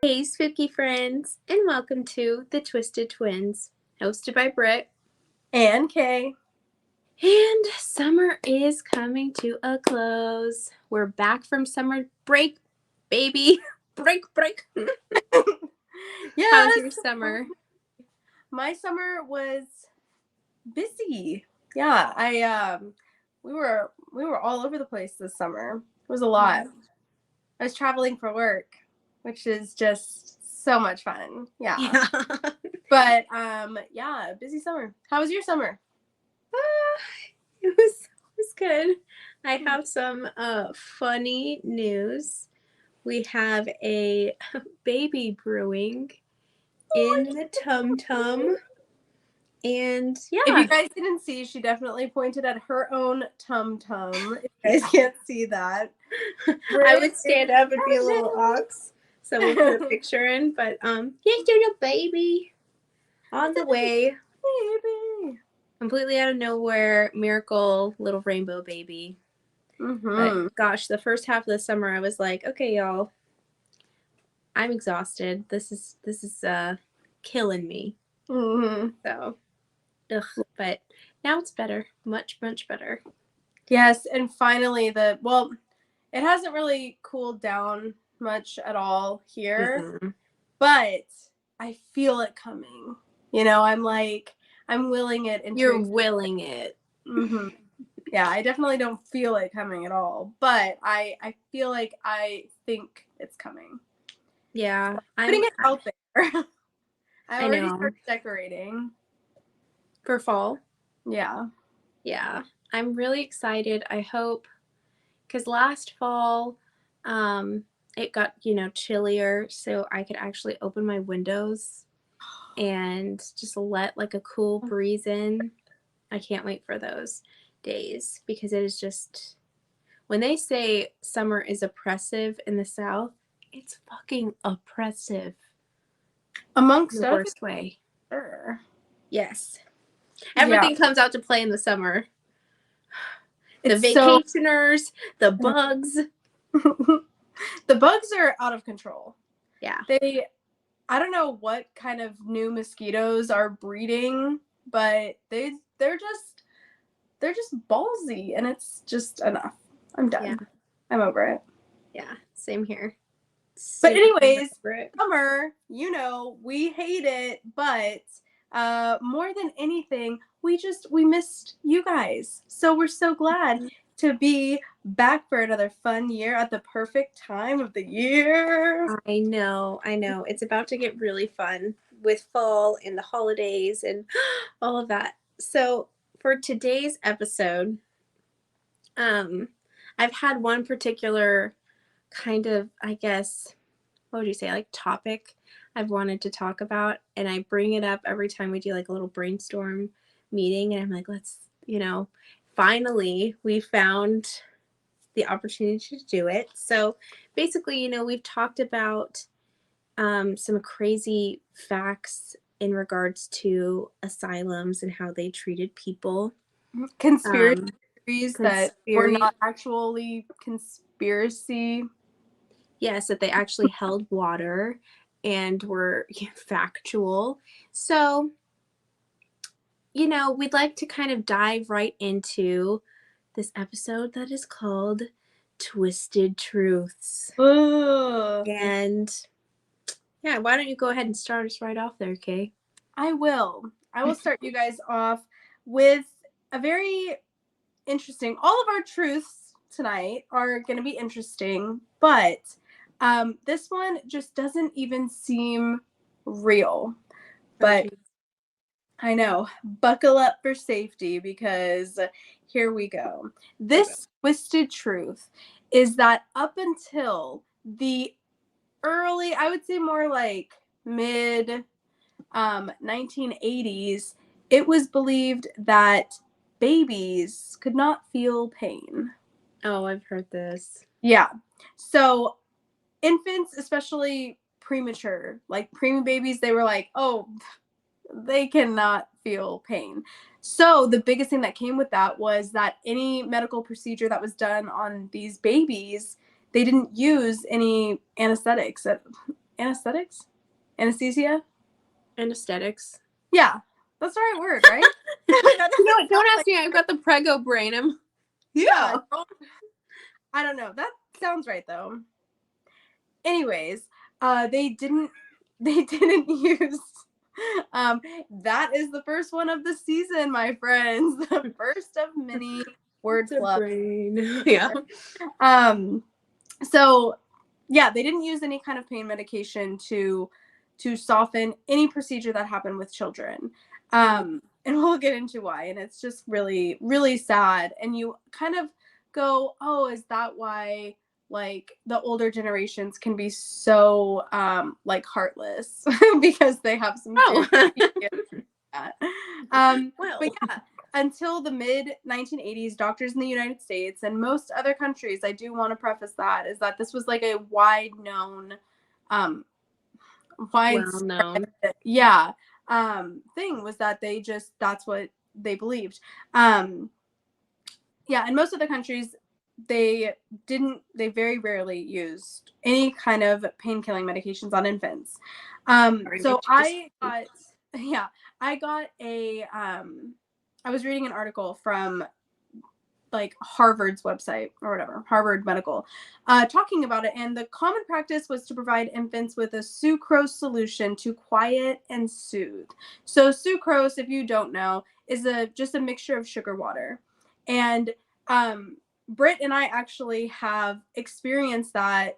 Hey, spooky friends, and welcome to The Twisted Twins, hosted by Britt. And Kay. And summer is coming to a close. We're back from summer break, baby. Break. Yes. How was your summer? My summer was busy. Yeah, we were all over the place this summer. It was a lot. I was traveling for work, which is just so much fun. Yeah. But yeah, busy summer. How was your summer? It was good. I have some funny news. We have a baby brewing in the tum-tum. And yeah. If you guys didn't see, she definitely pointed at her own tum-tum. If you guys can't see that. I would stand up and be a little ox. So we'll put a picture in. But here's your little baby on the way. Baby. Completely out of nowhere, miracle little rainbow baby. But gosh, the first half of the summer I was like, okay, y'all, I'm exhausted. This is killing me. So but now it's better. Much better. Yes, and finally it hasn't really cooled down much at all here, but I feel it coming. You know, I'm willing it. You're willing it. Yeah, I definitely don't feel it coming at all, but I feel like I think it's coming. Yeah. I'm putting it out there. I already started decorating. For fall? Yeah. Yeah. I'm really excited. I hope, because last fall, it got, chillier, so I could actually open my windows and just let like a cool breeze in. I can't wait for those days because it is just, when they say summer is oppressive in the South, it's fucking oppressive. Amongst the worst way. Sure. Yes. Everything comes out to play in the summer. The vacationers, the bugs. The bugs are out of control. Yeah. I don't know what kind of new mosquitoes are breeding, but they're just ballsy, and it's just enough. I'm done. Yeah. I'm over it. Yeah, same here. But anyways, summer, we hate it, but more than anything, we missed you guys. So we're so glad to be back for another fun year at the perfect time of the year. I know. It's about to get really fun with fall and the holidays and all of that. So for today's episode, I've had one particular kind of, I guess, what would you say, like topic I've wanted to talk about, and I bring it up every time we do like a little brainstorm meeting, and I'm like, let's, finally we found the opportunity to do it. So basically, we've talked about some crazy facts in regards to asylums and how they treated people. Conspiracy theories that were not actually conspiracy. Yes, that they actually held water and were factual. So, we'd like to kind of dive right into this episode that is called Twisted Truths. Ugh. And yeah, why don't you go ahead and start us right off there, Kay? I will start you guys off with a very interesting, all of our truths tonight are going to be interesting, but this one just doesn't even seem real. But I know, buckle up for safety, because here we go. This twisted truth is that up until the early, I would say more like mid 1980s, it was believed that babies could not feel pain. Oh, I've heard this. Yeah. So infants, especially premature, like preemie babies, they were like, oh, they cannot feel pain. So the biggest thing that came with that was that any medical procedure that was done on these babies, they didn't use any anesthetics. anesthetics, anesthesia, Anesthetics. yeah, that's the right word, right? No, don't ask me. I've got the prego brain. Yeah, I don't know. That sounds right though. Anyways, they didn't use that is the first one of the season, my friends. The first of many word The fluff. brain. Yeah. So yeah, they didn't use any kind of pain medication to soften any procedure that happened with children. And we'll get into why. And it's just really, really sad. And you kind of go, oh, is that why like the older generations can be so like heartless because they have some Oh. well. But yeah, until the mid 1980s, doctors in the United States and most other countries, I do want to preface that, is that this was like a wide known Well known. yeah thing, was that they just, that's what they believed. Yeah, in most other countries they very rarely used any kind of pain killing medications on infants. So I got I was reading an article from like Harvard's website or whatever, Harvard Medical, talking about it. And the common practice was to provide infants with a sucrose solution to quiet and soothe. So sucrose, if you don't know, is just a mixture of sugar water. And Britt and I actually have experienced that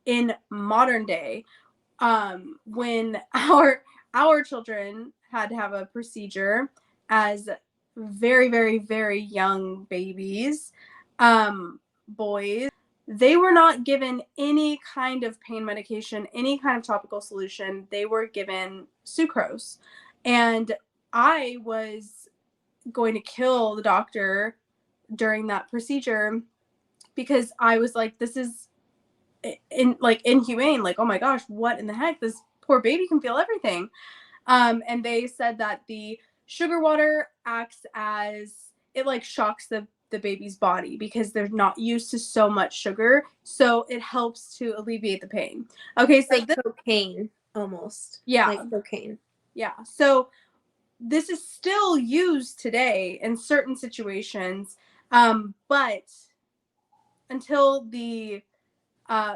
in modern day, when our children had to have a procedure as very, very, very young babies, boys. They were not given any kind of pain medication, any kind of topical solution. They were given sucrose. And I was going to kill the doctor during that procedure because I was like, this is inhumane. Like, oh my gosh, what in the heck? This poor baby can feel everything. And they said that the sugar water acts as, it like shocks the baby's body because they're not used to so much sugar. So it helps to alleviate the pain. Okay. So like cocaine almost. Yeah. Like cocaine. Yeah. So this is still used today in certain situations. But until the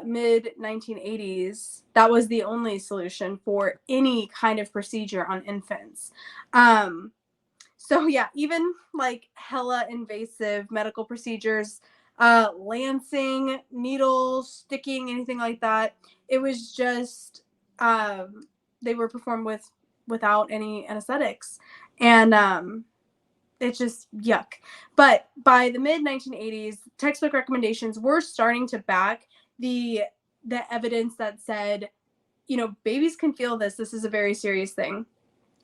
mid 1980s, that was the only solution for any kind of procedure on infants. So yeah, even like hella invasive medical procedures, lancing, needles, sticking, anything like that, it was just they were performed without any anesthetics, and it's just yuck. But by the mid 1980s, textbook recommendations were starting to back the evidence that said, you know, babies can feel this. This is a very serious thing.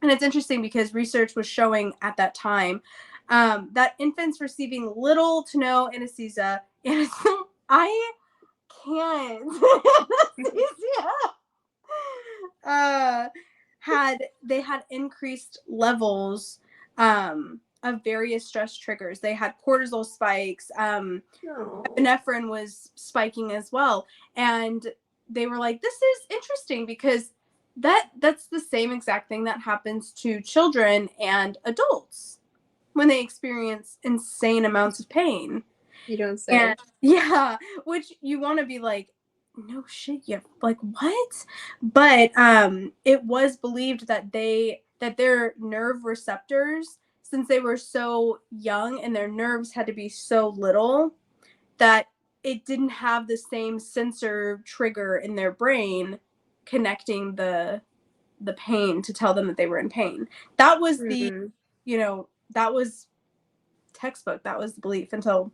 And it's interesting because research was showing at that time that infants receiving little to no anesthesia, I can't, had increased levels of various stress triggers. They had cortisol spikes. Epinephrine was spiking as well. And they were like, this is interesting because that's the same exact thing that happens to children and adults when they experience insane amounts of pain. You don't say. And, yeah, which you want to be like, no shit, yeah, like what? But it was believed that their nerve receptors, since they were so young and their nerves had to be so little, that it didn't have the same sensor trigger in their brain connecting the pain to tell them that they were in pain. That was that was textbook. That was the belief until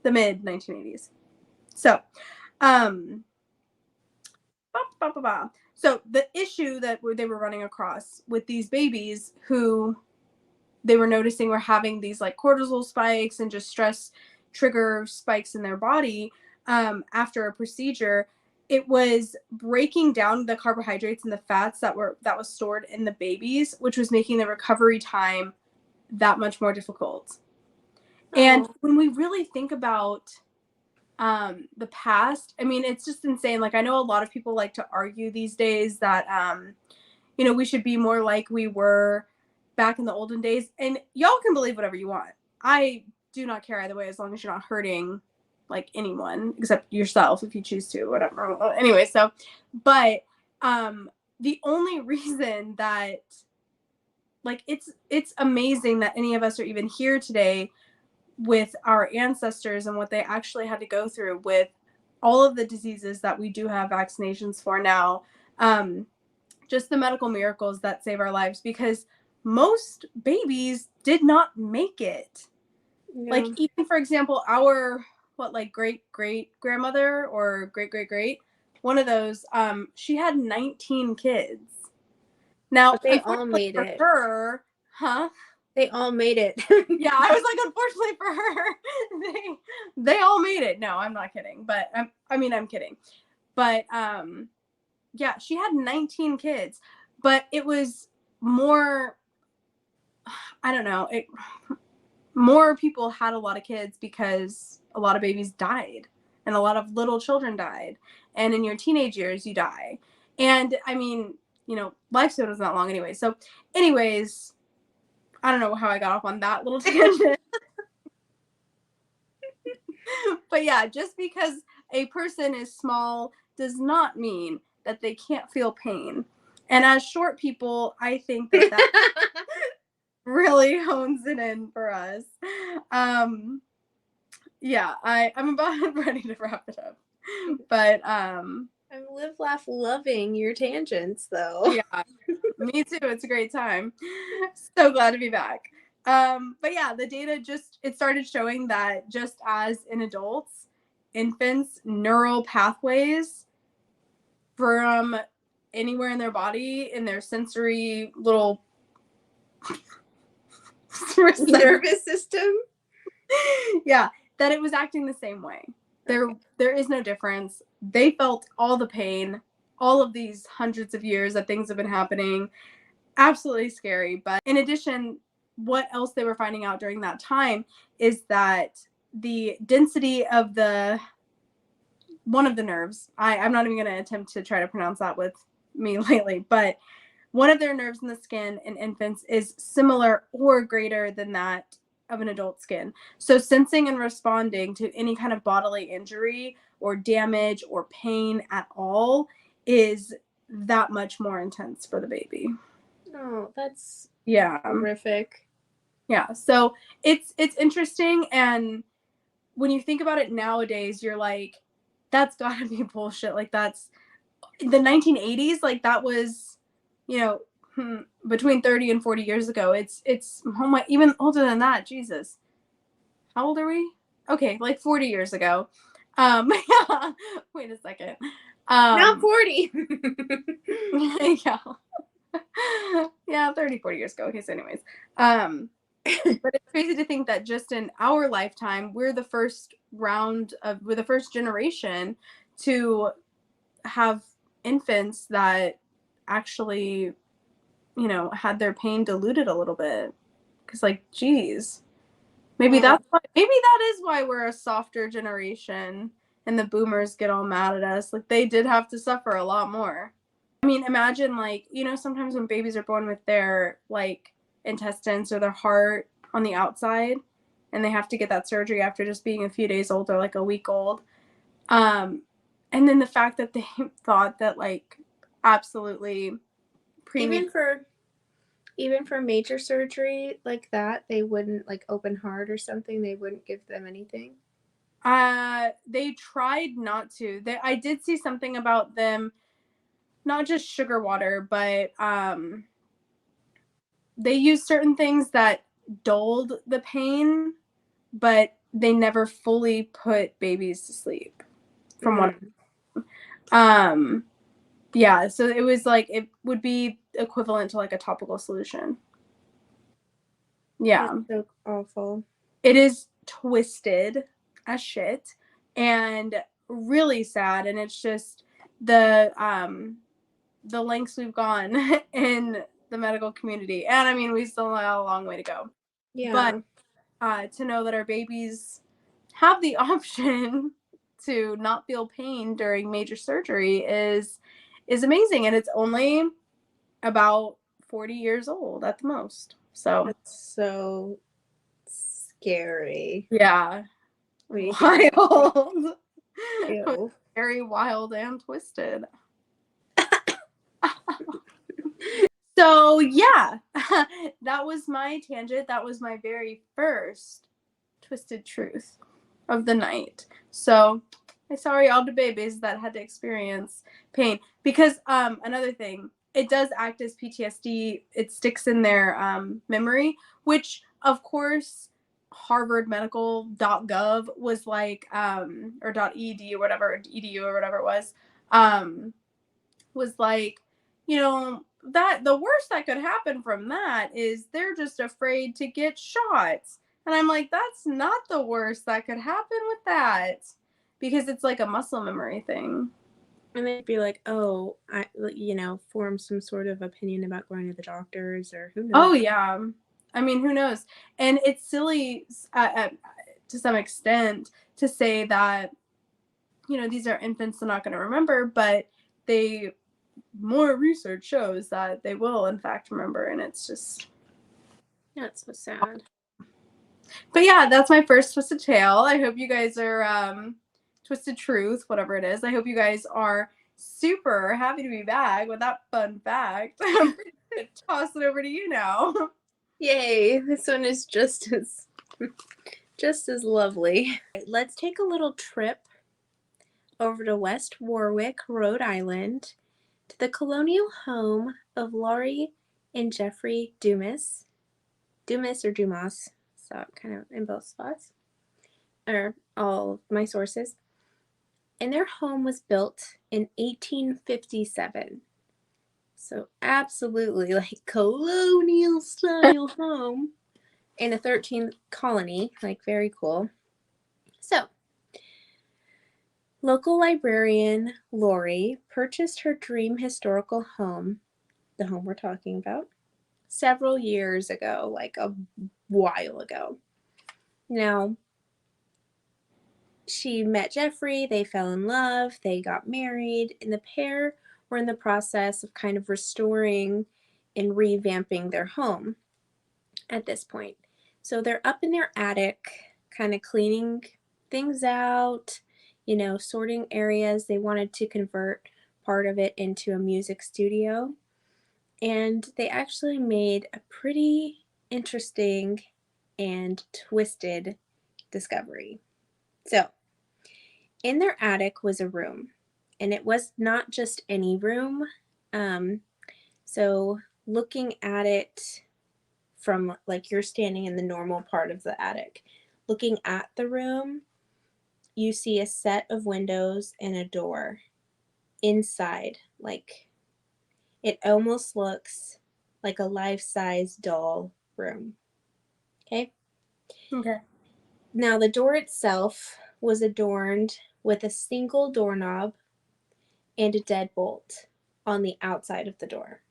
the mid 1980s. So, so the issue that they were running across with these babies who they were noticing were having these like cortisol spikes and just stress trigger spikes in their body after a procedure, it was breaking down the carbohydrates and the fats that was stored in the babies, which was making the recovery time that much more difficult. And when we really think about the past. I mean, it's just insane. Like, I know a lot of people like to argue these days that, you know, we should be more like we were back in the olden days. And y'all can believe whatever you want. I do not care either way, as long as you're not hurting like anyone except yourself if you choose to, whatever. Anyway, so, but the only reason that, like, it's amazing that any of us are even here today with our ancestors and what they actually had to go through with all of the diseases that we do have vaccinations for now. Just the medical miracles that save our lives, because most babies did not make it. Yeah. Like, even for example, our like great grandmother or great one of those, she had 19 kids. Now, But they all unfortunately made for it. her, huh? They all made it. Yeah, I was like, unfortunately for her, they all made it. No, I'm not kidding, but I'm kidding. But yeah, she had 19 kids, but it was more, I don't know, more people had a lot of kids because a lot of babies died and a lot of little children died, and in your teenage years you die. And I mean, you know, lifespan was not long anyway. So anyways, I don't know how I got off on that little tangent. But yeah, just because a person is small does not mean that they can't feel pain. And as short people, I think that really hones it in for us. Yeah, I'm about ready to wrap it up. But I'm live, laugh, loving your tangents, though. yeah, me too. It's a great time. So glad to be back. But yeah, the data it started showing that just as in adults, infants' neural pathways from anywhere in their body, in their sensory little Nervous system. Yeah, that it was acting the same way. There is no difference. They felt all the pain, all of these hundreds of years that things have been happening. Absolutely scary. But in addition, what else they were finding out during that time is that the density of one of the nerves, I'm not even going to attempt to try to pronounce that with me lately, but one of their nerves in the skin in infants is similar or greater than that of an adult skin. So sensing and responding to any kind of bodily injury or damage or pain at all is that much more intense for the baby. Oh, that's Yeah. horrific. Yeah. So it's interesting, and when you think about it nowadays, you're like, that's gotta be bullshit. Like, that's the 1980s, like that was, you know, between 30 and 40 years ago. It's oh my, even older than that. Jesus, how old are we? Okay, like 40 years ago. Yeah, wait a second. Not 40. Yeah. Yeah, 30, 40 years ago. Okay, so anyways, but it's crazy to think that just in our lifetime, we're the first generation to have infants that actually, you know, had their pain diluted a little bit. Because, like, geez, maybe that is why we're a softer generation and the boomers get all mad at us. Like, they did have to suffer a lot more. I mean, imagine, like, you know, sometimes when babies are born with their, like, intestines or their heart on the outside, and they have to get that surgery after just being a few days old or like a week old. And then the fact that they thought that, like, absolutely even for major surgery like that, they wouldn't, like, open heart or something, they wouldn't give them anything. They tried not to. I did see something about them, not just sugar water, but they used certain things that dulled the pain, but they never fully put babies to sleep. From what, yeah, so it was like, it would be equivalent to like a topical solution. Yeah. That's so awful. It is twisted as shit and really sad, and it's just the lengths we've gone in the medical community. And I mean, we still have a long way to go. Yeah. But to know that our babies have the option to not feel pain during major surgery is amazing, and it's only about 40 years old at the most. So That's so scary. yeah, When you think about wild. ew. Very wild and twisted. So yeah, that was my tangent. That was my very first twisted truth of the night. So I'm sorry all the babies that had to experience pain, because another thing, it does act as PTSD. It sticks in their memory, which of course harvardmedical.gov was like or .ed or whatever, edu or whatever it was like, that the worst that could happen from that is they're just afraid to get shot. And I'm like, that's not the worst that could happen with that, because it's like a muscle memory thing. And they'd be like, oh, form some sort of opinion about going to the doctors, or who knows. Oh yeah, I mean, who knows? And it's silly to some extent to say that, these are infants, they're not going to remember, but more research shows that they will in fact remember, and it's just, that's so sad. But yeah, that's my first twisted tale. I hope you guys are twisted truth, whatever it is. I hope you guys are super happy to be back with that fun fact. I'm gonna toss it over to you now. Yay, this one is just as lovely. Let's take a little trip over to West Warwick, Rhode Island, to the colonial home of Laurie and Jeffrey Dumas. Dumas or Dumas, so kind of in both spots, or all of my sources. And their home was built in 1857. So absolutely like colonial style home in a 13th colony, like very cool. So local librarian Lori purchased her dream historical home, the home we're talking about, several years ago, like a while ago. Now, she met Jeffrey, they fell in love, they got married, and the pair were in the process of kind of restoring and revamping their home at this point. So they're up in their attic, kind of cleaning things out, sorting areas. They wanted to convert part of it into a music studio. And they actually made a pretty interesting and twisted discovery. So, in their attic was a room, and it was not just any room. So, looking at it from like you're standing in the normal part of the attic, looking at the room, you see a set of windows and a door inside. Like it almost looks like a life-size doll room. Okay. Now the door itself was adorned with a single doorknob and a deadbolt on the outside of the door.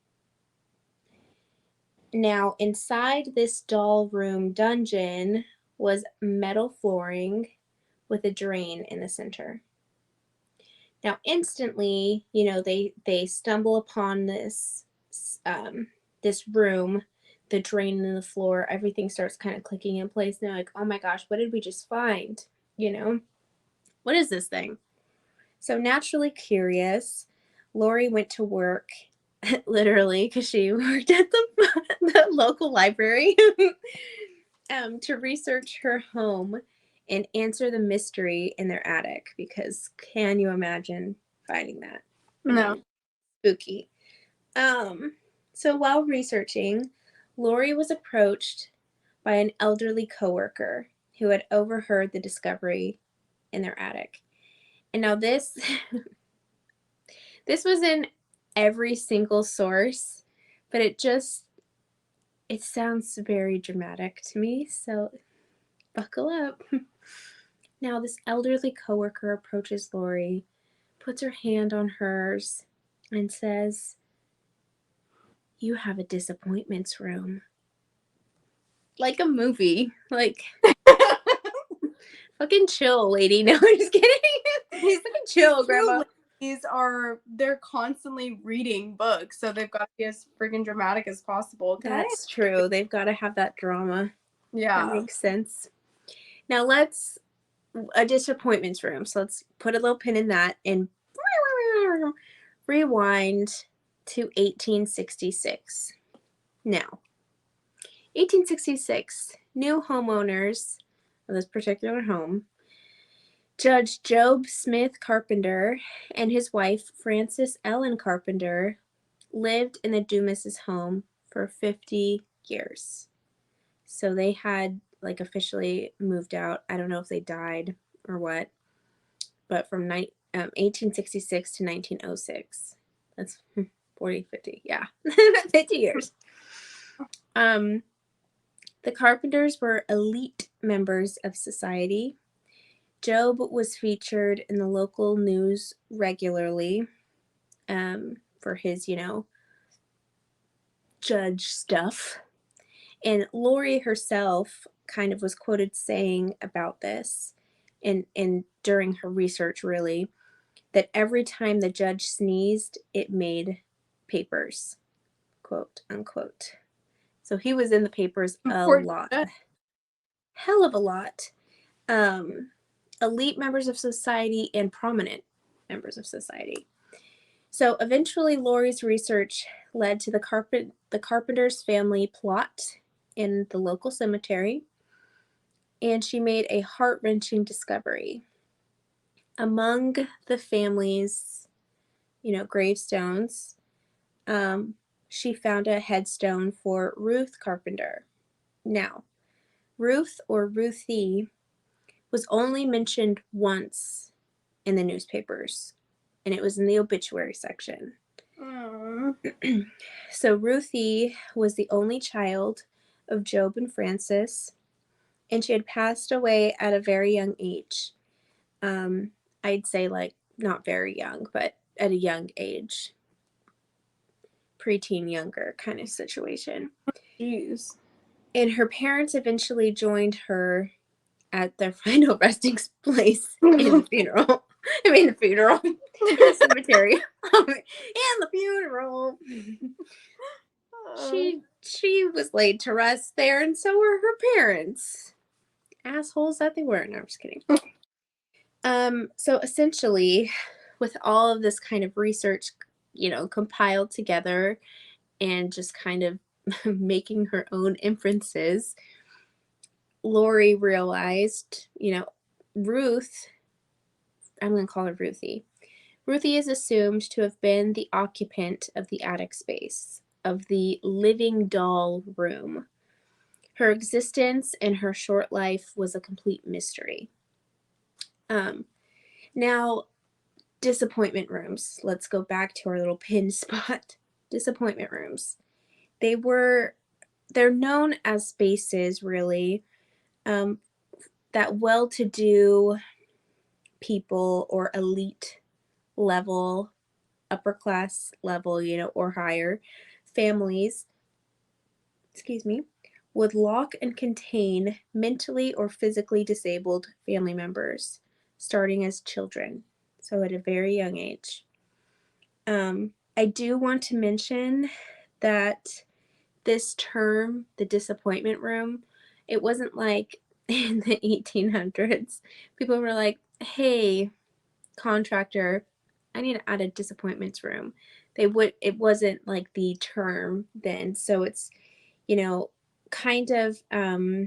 Now inside this doll room dungeon was metal flooring with a drain in the center. Now instantly, they stumble upon this room, the drain in the floor, everything starts kind of clicking in place. And they're like, oh my gosh, what did we just find? What is this thing? So naturally curious, Lori went to work, literally, because she worked at the local library, to research her home and answer the mystery in their attic, because can you imagine finding that? No. Spooky. So while researching, Lori was approached by an elderly coworker who had overheard the discovery in their attic. And now this was in every single source, but it sounds very dramatic to me, so buckle up. Now this elderly coworker approaches Lori, puts her hand on hers, and says, "You have a disappointments room." Like a movie. Like Fucking chill, lady. No, I'm just kidding. These Fucking chill, two grandma. ladies they're constantly reading books, so they've got to be as freaking dramatic as possible. That's true. They've got to have that drama. Yeah. That makes sense. Now a disappointments room. So let's put a little pin in that and rewind to 1866. Now, 1866, new homeowners of this particular home, Judge Job Smith Carpenter and his wife Frances Ellen Carpenter, lived in the Dumas's home for 50 years. So they had like officially moved out. I don't know if they died or what, but from 1866 to 1906. That's 40, 50. Yeah, 50 years. The Carpenters were elite members of society. Job was featured in the local news regularly for his, judge stuff. And Lori herself kind of was quoted saying about this and during her research, really, that every time the judge sneezed, it made papers, quote unquote. So he was in the papers a lot, hell of a lot. Elite members of society and prominent members of society. So eventually, Lori's research led to the Carpenter's family plot in the local cemetery, and she made a heart-wrenching discovery. Among the family's, gravestones, she found a headstone for Ruth Carpenter. Now, Ruth or Ruthie was only mentioned once in the newspapers, and it was in the obituary section. So Ruthie was the only child of Job and Frances, and she had passed away at a very young age. I'd say like not very young, but at a young age. Preteen younger kind of situation. Jeez. And her parents eventually joined her at their final resting place in the funeral. The funeral. In the cemetery. In the funeral. She was laid to rest there, and so were her parents. Assholes that they were. No, I'm just kidding. So essentially, with all of this kind of research, compiled together and just kind of making her own inferences, Lori realized, Ruth, I'm going to call her Ruthie. Ruthie is assumed to have been the occupant of the attic space, of the living doll room. Her existence and her short life was a complete mystery. Now, disappointment rooms. Let's go back to our little pin spot. Disappointment rooms. They're known as spaces, really, that well-to-do people or elite level, upper class level, or higher families, would lock and contain mentally or physically disabled family members, starting as children, so at a very young age. I do want to mention that this term, the disappointment room, it wasn't like in the 1800s. People were like, hey, contractor, I need to add a disappointments room. It wasn't like the term then. So it's, kind of, I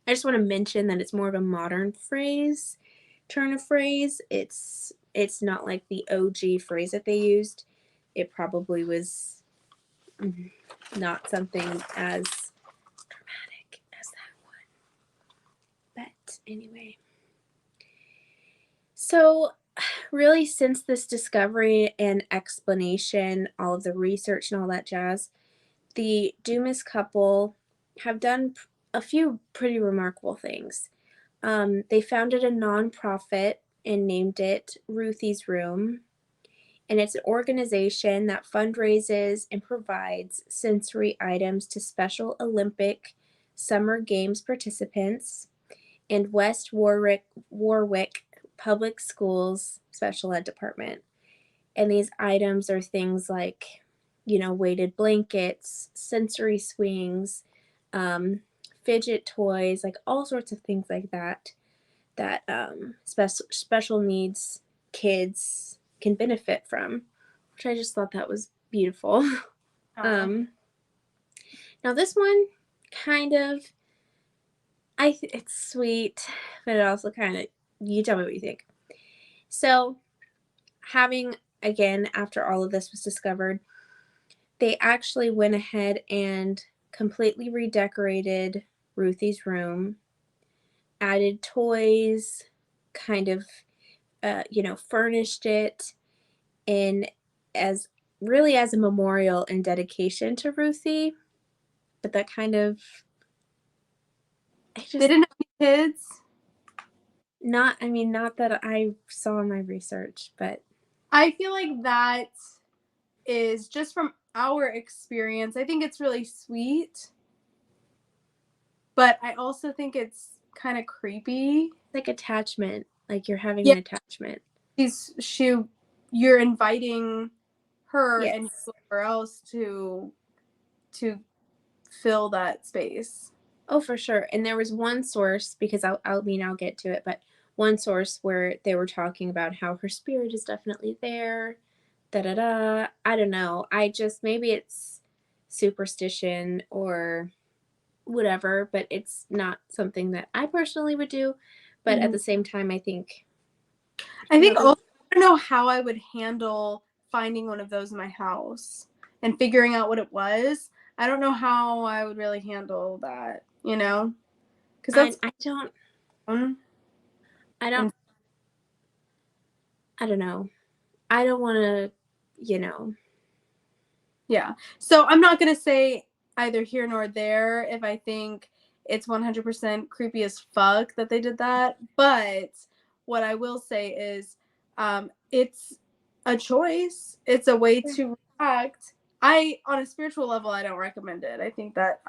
just want to mention that it's more of a modern turn of phrase. It's not like the OG phrase that they used. It probably was not something as dramatic as that one. But anyway. So really, since this discovery and explanation, all of the research and all that jazz, the Dumas couple have done a few pretty remarkable things. They founded a nonprofit and named it Ruthie's Room. And it's an organization that fundraises and provides sensory items to Special Olympic, Summer Games participants, and West Warwick Public Schools Special Ed Department. And these items are things like, weighted blankets, sensory swings, fidget toys, like all sorts of things like that special needs kids can benefit from, which I just thought that was beautiful. Oh. Now this one kind of, it's sweet, but it also kind of, you tell me what you think. So, having, again, after all of this was discovered, they actually went ahead and completely redecorated Ruthie's room, added toys, kind of, furnished it, and as really as a memorial and dedication to Ruthie. But that kind of, They didn't have any kids. not that I saw in my research, but I feel like that is just from our experience. I think it's really sweet, but I also think it's kind of creepy. like attachment, like you're having an attachment. You're inviting her Yes. and whoever else to fill that space. Oh, for sure. And there was one source, because I'll get to it, but one source where they were talking about how her spirit is definitely there. Da da da. I don't know. Maybe it's superstition or whatever, but it's not something that I personally would do. But at the same time, I think also, I don't know how I would handle finding one of those in my house and figuring out what it was. I don't know how I would really handle that, because that's I don't fun. I don't know. I don't want to, Yeah. So I'm not gonna say either here nor there if I think it's 100% creepy as fuck that they did that. But what I will say is, it's a choice. It's a way to react. On a spiritual level, I don't recommend it. I think that,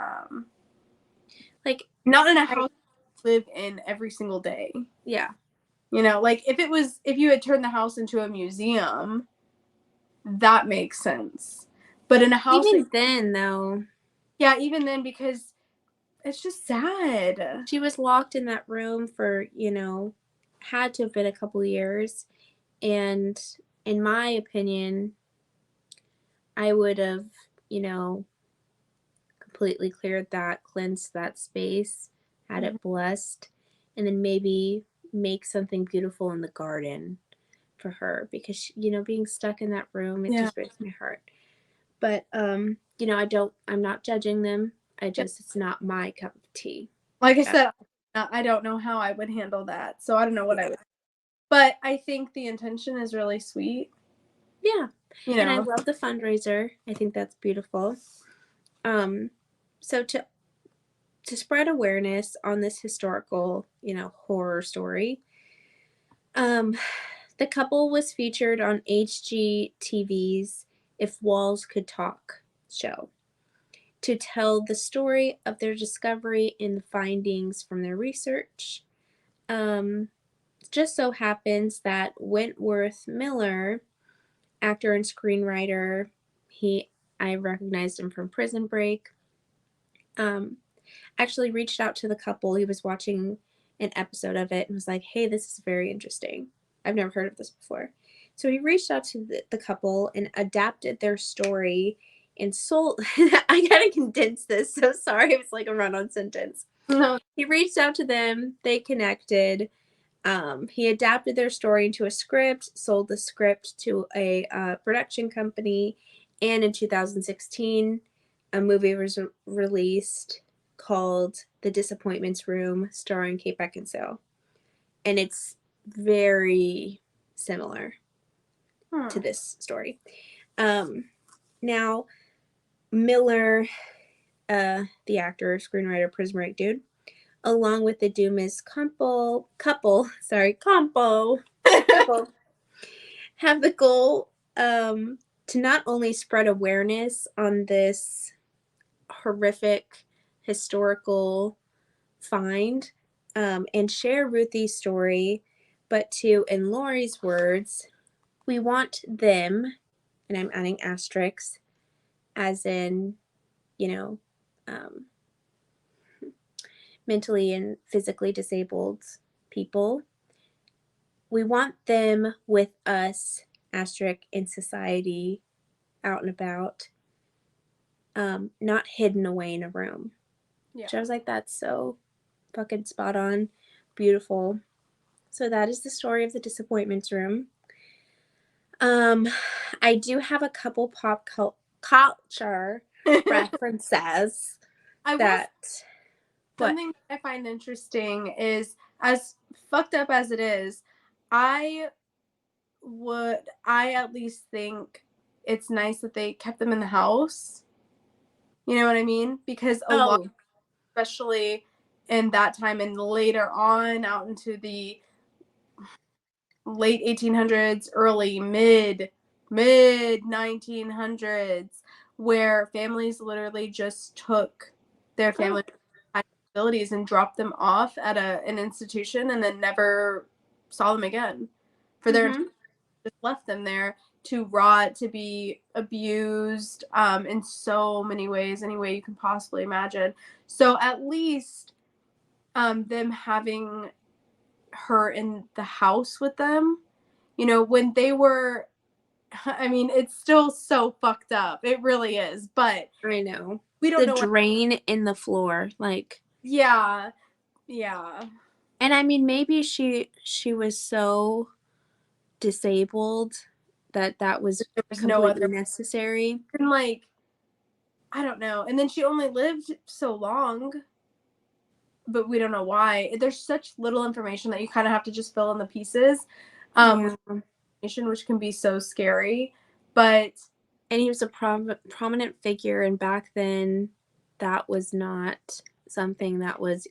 like, not in a house you live in every single day. Yeah. Like if you had turned the house into a museum, that makes sense. But in a house, even then though, yeah, even then, because it's just sad. she was locked in that room for, had to have been a couple years. And in my opinion, I would have, completely cleared that, cleansed that space, had it blessed, and then maybe make something beautiful in the garden for her, because being stuck in that room, it just breaks my heart. But I'm not judging them. It's not my cup of tea. Like I said, I don't know how I would handle that, so I don't know what I would. But I think the intention is really sweet. Yeah. And I love the fundraiser. I think that's beautiful. So to spread awareness on this historical, horror story, the couple was featured on HGTV's If Walls Could Talk show to tell the story of their discovery and the findings from their research. Just so happens that Wentworth Miller, actor and screenwriter, I recognized him from Prison Break, actually reached out to the couple. He was watching an episode of it and was like, hey, this is very interesting. I've never heard of this before. So he reached out to the couple and adapted their story and sold. I gotta condense this. So sorry, it's like a run-on sentence. No. He reached out to them. They connected. He adapted their story into a script, sold the script to a production company, and in 2016, a movie was released called The Disappointments Room, starring Kate Beckinsale. And it's very similar to this story. Now, Miller, the actor, screenwriter, Prison Break dude, along with the Dumas couple, have the goal to not only spread awareness on this horrific historical find and share Ruthie's story, but to, in Lori's words, we want them, and I'm adding asterisks, as in, you know, um, mentally and physically disabled people. We want them with us, asterisk, in society, out and about, not hidden away in a room. Yeah. Which I was like, that's so fucking spot on, beautiful. So that is the story of the disappointments room. I do have a couple culture references I will. that. What? Something I find interesting is, as fucked up as it is, I at least think it's nice that they kept them in the house. You know what I mean? Because a lot, Oh, especially in that time and later on out into the late 1800s, early mid 1900s, where families literally just took their family abilities and dropped them off at an institution and then never saw them again for their mm-hmm. just left them there to rot, to be abused in so many ways, any way you can possibly imagine. So at least them having her in the house with them, you know, when they were, I mean, it's still so fucked up. It really is. But I know. we don't The know what. drain in the floor, like. Yeah. Yeah. And I mean, maybe she was so disabled that was There was no completely other. necessary. And like, I don't know. And then she only lived so long, but we don't know why. There's such little information that you kind of have to just fill in the pieces, Yeah. which can be so scary. But And he was a prominent figure, and back then that was not something that was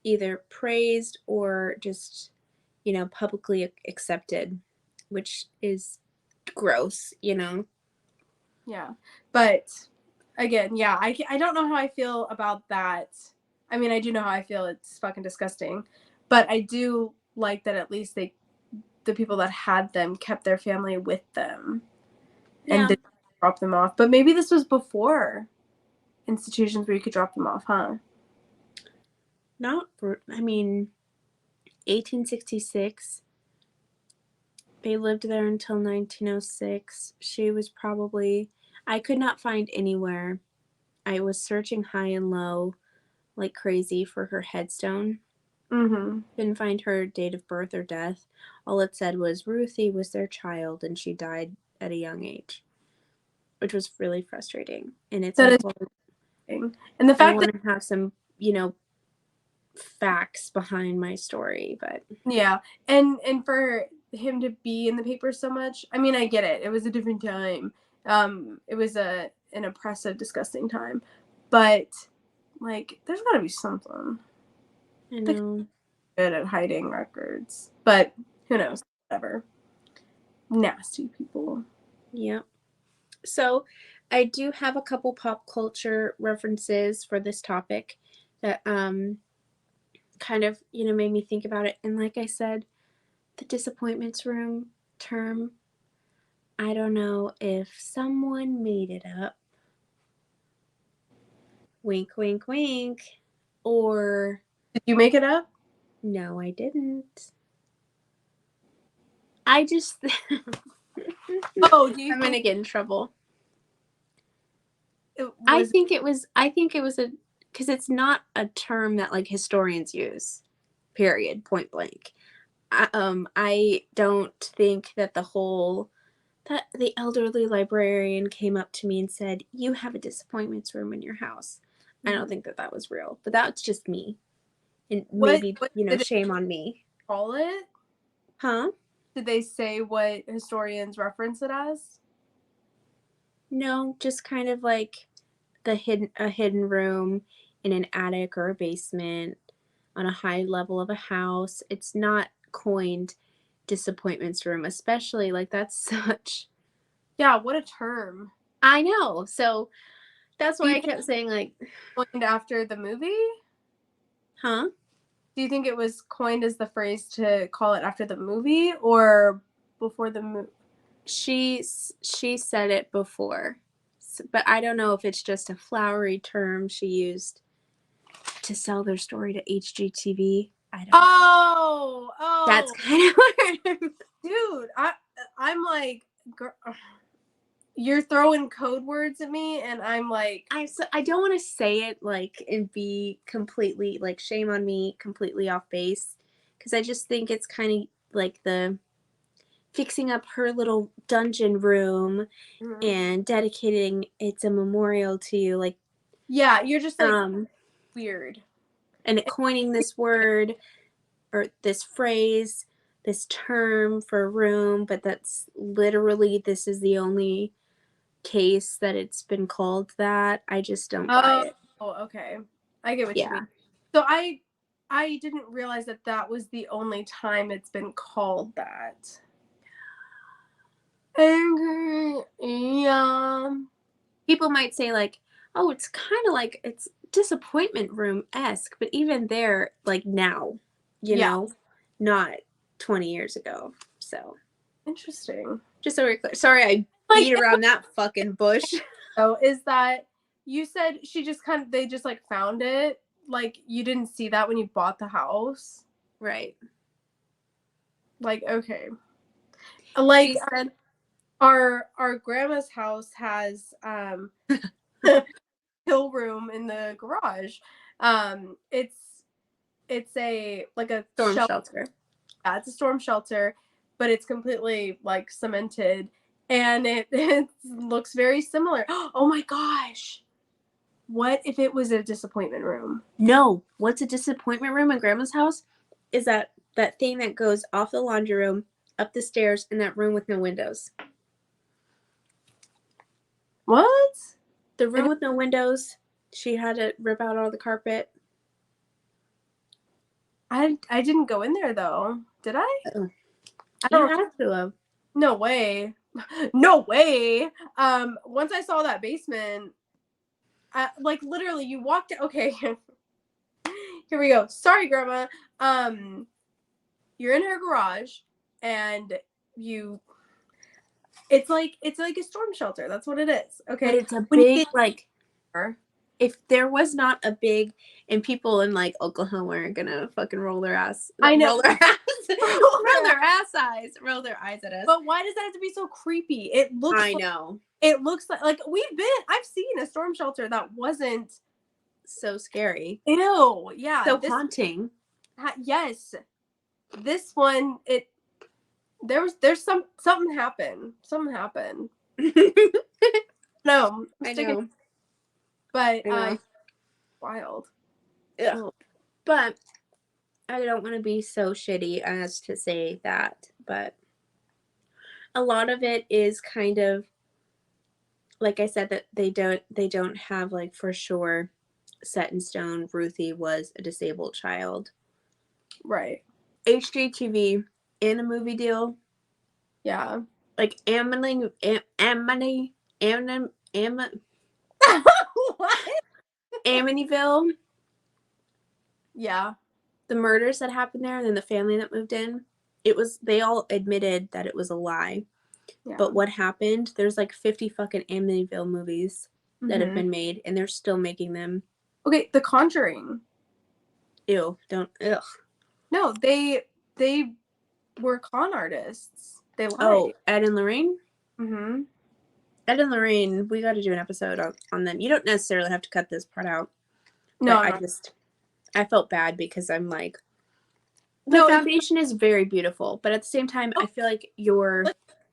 either praised or just, publicly accepted, which is gross, yeah, but again, yeah, I don't know how I feel about that. I mean, I do know how I feel. It's fucking disgusting, but I do like that at least the people that had them kept their family with them and Yeah. didn't drop them off. But maybe this was before institutions where you could drop them off, huh? Not for, I mean, 1866. They lived there until 1906. She was probably, I could not find anywhere. I was searching high and low like crazy for her headstone. Mm-hmm. Couldn't find her date of birth or death. All it said was Ruthie was their child and she died at a young age, which was really frustrating. And it's That like, is well, interesting. And the I fact that, want to have some, facts behind my story, but yeah, and for him to be in the paper so much, I mean, I get it. It was a different time. It was an oppressive, disgusting time, but like, there's got to be something. I They're know. good at hiding records, but who knows? Whatever. Nasty people. Yep. So I do have a couple pop culture references for this topic that kind of, made me think about it. And like I said, the disappointments room term, I don't know if someone made it up. Wink, wink, wink. Or Did you make it up? no, I didn't. I just Oh, do you I'm think gonna get in trouble. it I was? think it was a because it's not a term that like historians use. Period. Point blank. I don't think that the elderly librarian came up to me and said, "You have a disappointments room in your house." I don't think that was real, but that's just me, and maybe What did it shame on me, call it? huh? Did they say what historians reference it as? No, just kind of like a hidden room in an attic or a basement on a high level of a house. It's not coined disappointments room, especially like that's such. Yeah, what a term. I know. So That's Do why you I think kept saying like, coined after the movie? huh? Do you think it was coined as the phrase to call it after the movie or before the movie? She said it before, but I don't know if it's just a flowery term she used to sell their story to HGTV. I don't know. That's Oh, kind of weird. dude, I'm like, you're throwing code words at me, and I'm like, I don't want to say it like and be completely like shame on me, completely off base, because I just think it's kind of like the fixing up her little dungeon room mhm. and dedicating it's a memorial to you, like Yeah, you're just like um weird. and coining this word or this phrase, this term for a room, but that's literally this is the only case that it's been called that. I just don't buy Oh, it. okay. I get what you mean. Yeah. So I didn't realize that that was the only time it's been called that. Angry, yeah. People might say like, "Oh, it's kind of like it's disappointment room-esque," but even there like now, Yeah. not 20 years ago. So, Interesting. just so we're clear. Sorry I Like, beat around that fucking bush. so is that you said they just like found it? Like you didn't see that when you bought the house? Right. Like, okay. Like She said, our grandma's house has hill room in the garage. It's a like a storm shelter. shelter. Yeah, it's a storm shelter, but it's completely like cemented, and it looks very similar. Oh my gosh! What if it was a disappointment room? No, what's a disappointment room in grandma's house is that thing that goes off the laundry room, up the stairs in that room with no windows. What? The room And with no windows, she had to rip out all the carpet. I didn't go in there though. Did I? Oh, I you don't. have to have. No way. No way. Once I saw that basement, like literally, you walked. Okay, here we go. Sorry, Grandma. Um, you're in her garage, and you. It's like a storm shelter. That's what it is. But Okay. it's a When you big get like there, if there was not a big and people in like Oklahoma are gonna fucking I know. roll their eyes at us. But why does that have to be so creepy? It looks I like know. I've seen a storm shelter that wasn't. So scary. Ew. Yeah. So haunting. Yes. This one, there's something happened. Something happened. No, I'm I sticking. know. But I know. wild. Yeah. Ugh. But I don't want to be so shitty as to say that, but a lot of it is kind of like I said that they don't have like for sure set in stone Ruthie was a disabled child. Right. HGTV in a movie deal Yeah. like What? Amityville, Yeah. the murders that happened there, and then the family that moved in. They all admitted that it was a lie. Yeah. But what happened? There's like 50 fucking Amityville movies that have Mhm. been made, and they're still making them. Okay, The Conjuring. Ew, don't, ugh. No, they were con artists. They lied. Oh, Ed and Lorraine? Mhm. Ed and Lorraine, we got to do an episode on them. You don't necessarily have to cut this part out, No, but I'm not. I felt bad because I'm like, the No, foundation is very beautiful, but at the same time, I feel like you're,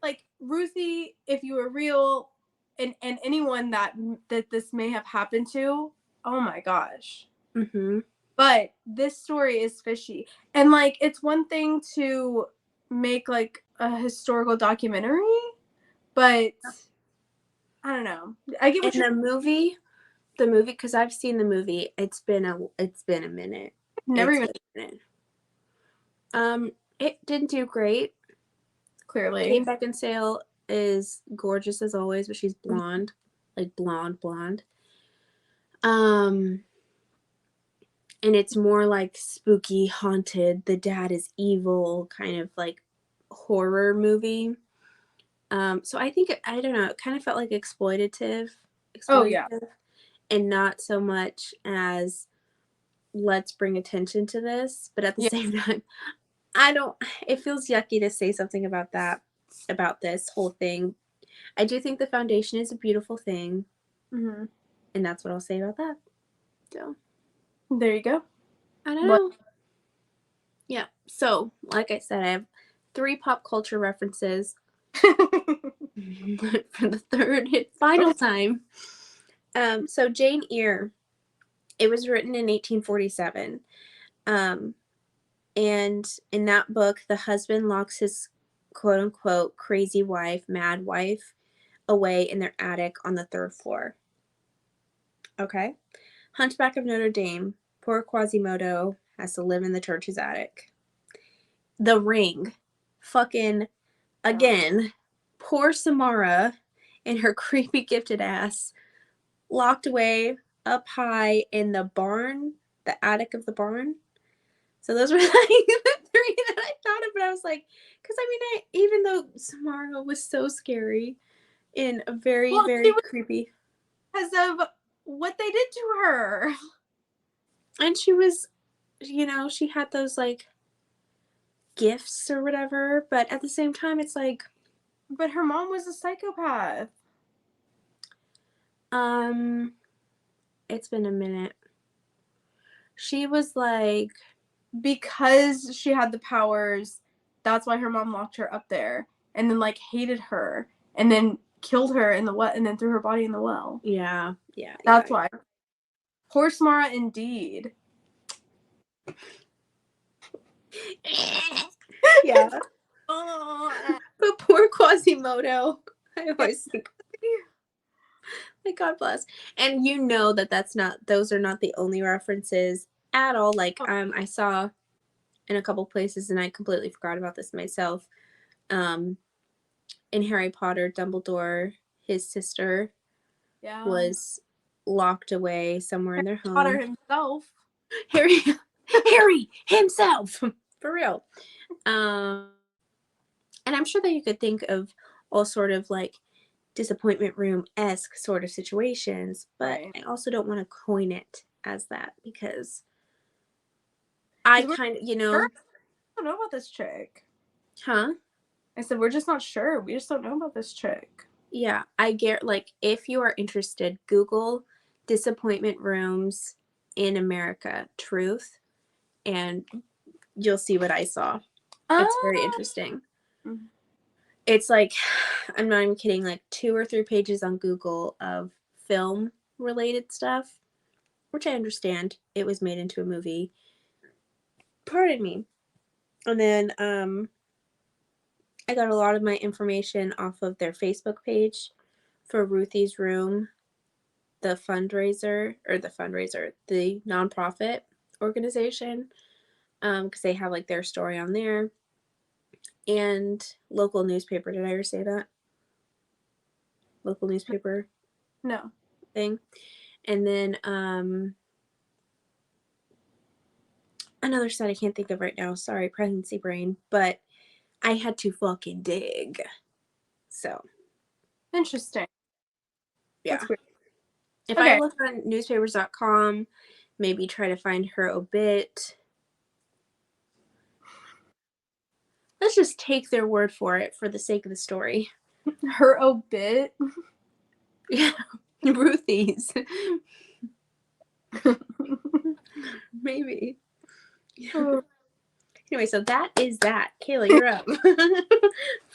like Ruthie, if you were real, and anyone that this may have happened to, oh my gosh. mm-hmm. But this story is fishy. And like it's one thing to make like a historical documentary, but I don't know. I get what And you're the movie, because I've seen the movie, it's been a minute. never It's even been a minute. It didn't do great. Kate clearly. Beckinsale is gorgeous as always, but she's blonde, like blonde. Um, and it's more like spooky, haunted, the dad is evil, kind of like horror movie. So I think, I don't know, it kind of felt like Oh yeah. exploitative, and not so much as let's bring attention to this, but at the Yeah. same time, I don't, it feels yucky to say something about that, about this whole thing. I do think the foundation is a beautiful thing, Mm-hmm. and that's what I'll say about that. So, There you go. I don't What? know. Yeah. So, like I said, I have 3 pop culture references for the third and final time. So Jane Eyre, it was written in 1847. Um, and in that book, the husband locks his quote unquote crazy wife, mad wife, away in their attic on the 3rd floor. Okay. Hunchback of Notre Dame, poor Quasimodo has to live in the church's attic. The Ring, fucking again, poor Samara and her creepy gifted ass locked away up high in the barn, the attic of the barn. So those were like the 3 that I thought of, but I was like, because I mean, even though Samara was so scary and very, Well, she very was creepy, because of what they did to her. and she was, she had those like gifts or whatever, but at the same time, it's like, But her mom was a psychopath. um, it's been a minute. She was like, Because she had the powers, that's why her mom locked her up there and then like hated her and then killed her in the well and then threw her body in the well. yeah, yeah, yeah. That's why. Poor Samara indeed. Yeah. Oh, But poor Quasimodo. I yeah. always think, like, God bless. And those are not the only references at all. Like, I saw in a couple places, and I completely forgot about this myself. In Harry Potter, Dumbledore, his sister Yeah. was locked away somewhere in their Potter home. himself. Harry, Harry himself, for real. And I'm sure that you could think of all sort of like disappointment room-esque sort of situations, but Right. I also don't want to coin it as that because I We're kind of, sure. I don't know about this chick. huh? I said, we're just not sure. We just don't know about this chick. Yeah, I get, like, if you are interested, Google disappointment rooms in America, truth, and you'll see what I saw. It's very Ah. interesting. It's like, I'm not even kidding, like 2 or 3 pages on Google of film related stuff, which I understand. It was made into a movie. Pardon me. And then I got a lot of my information off of their Facebook page for Ruthie's Room, the the nonprofit organization, because they have like their story on there, and local newspaper. Did I ever say that? Local newspaper No. thing. And then another site I can't think of right now. Sorry, pregnancy brain. But I had to fucking dig. So, Interesting. yeah. That's weird. If I Okay. look on newspapers.com, maybe try to find her obit. Let's just take their word for it for the sake of the story. Her obit. Yeah, Ruthie's. Maybe. Oh. Anyway, so that is that. Kayla, you're up.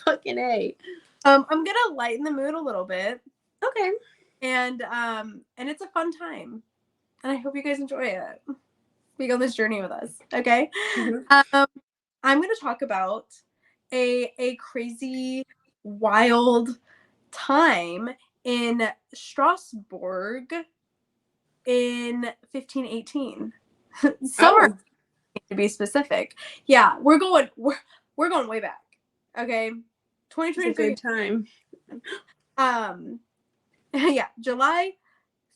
Fucking A. I'm gonna lighten the mood a little bit. Okay. And it's a fun time. And I hope you guys enjoy it. Be on this journey with us. Okay. Mm-hmm. I'm gonna talk about a crazy, wild time in Strasbourg in 1518. Summer, Oh, to be specific. Yeah, we're going way back. Okay. it's a 2023. good time. Yeah, July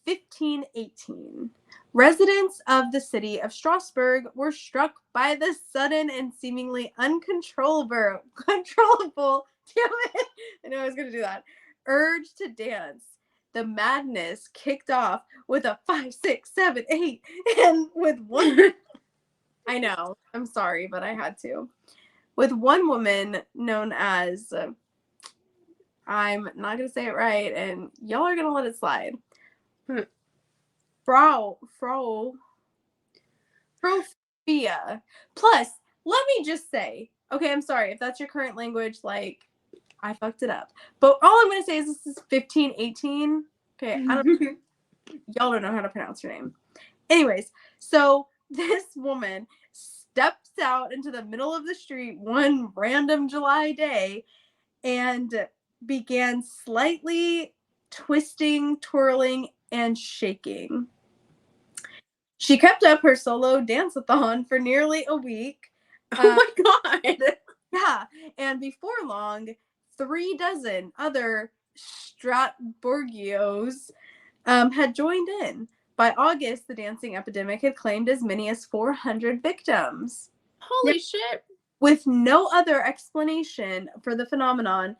1518. Residents of the city of Strasbourg were struck by the sudden and seemingly uncontrollable, damn it, I know I was going to do that, urge to dance. The madness kicked off with a 5, 6, 7, 8, and with one, I know, I'm sorry, but I had to. With one woman known as, I'm not going to say it right, and y'all are going to let it slide. Frofia. Plus, let me just say, okay, I'm sorry if that's your current language, like, I fucked it up. But all I'm going to say is this is 1518. Okay, y'all don't know how to pronounce her name. Anyways, so this woman steps out into the middle of the street one random July day and began slightly twisting, twirling, and shaking. She kept up her solo dance-a-thon for nearly a week. Oh my God. Yeah, and before long, 36 other Strasbourgios had joined in. By August, the dancing epidemic had claimed as many as 400 victims. Holy shit. With no other explanation for the phenomenon,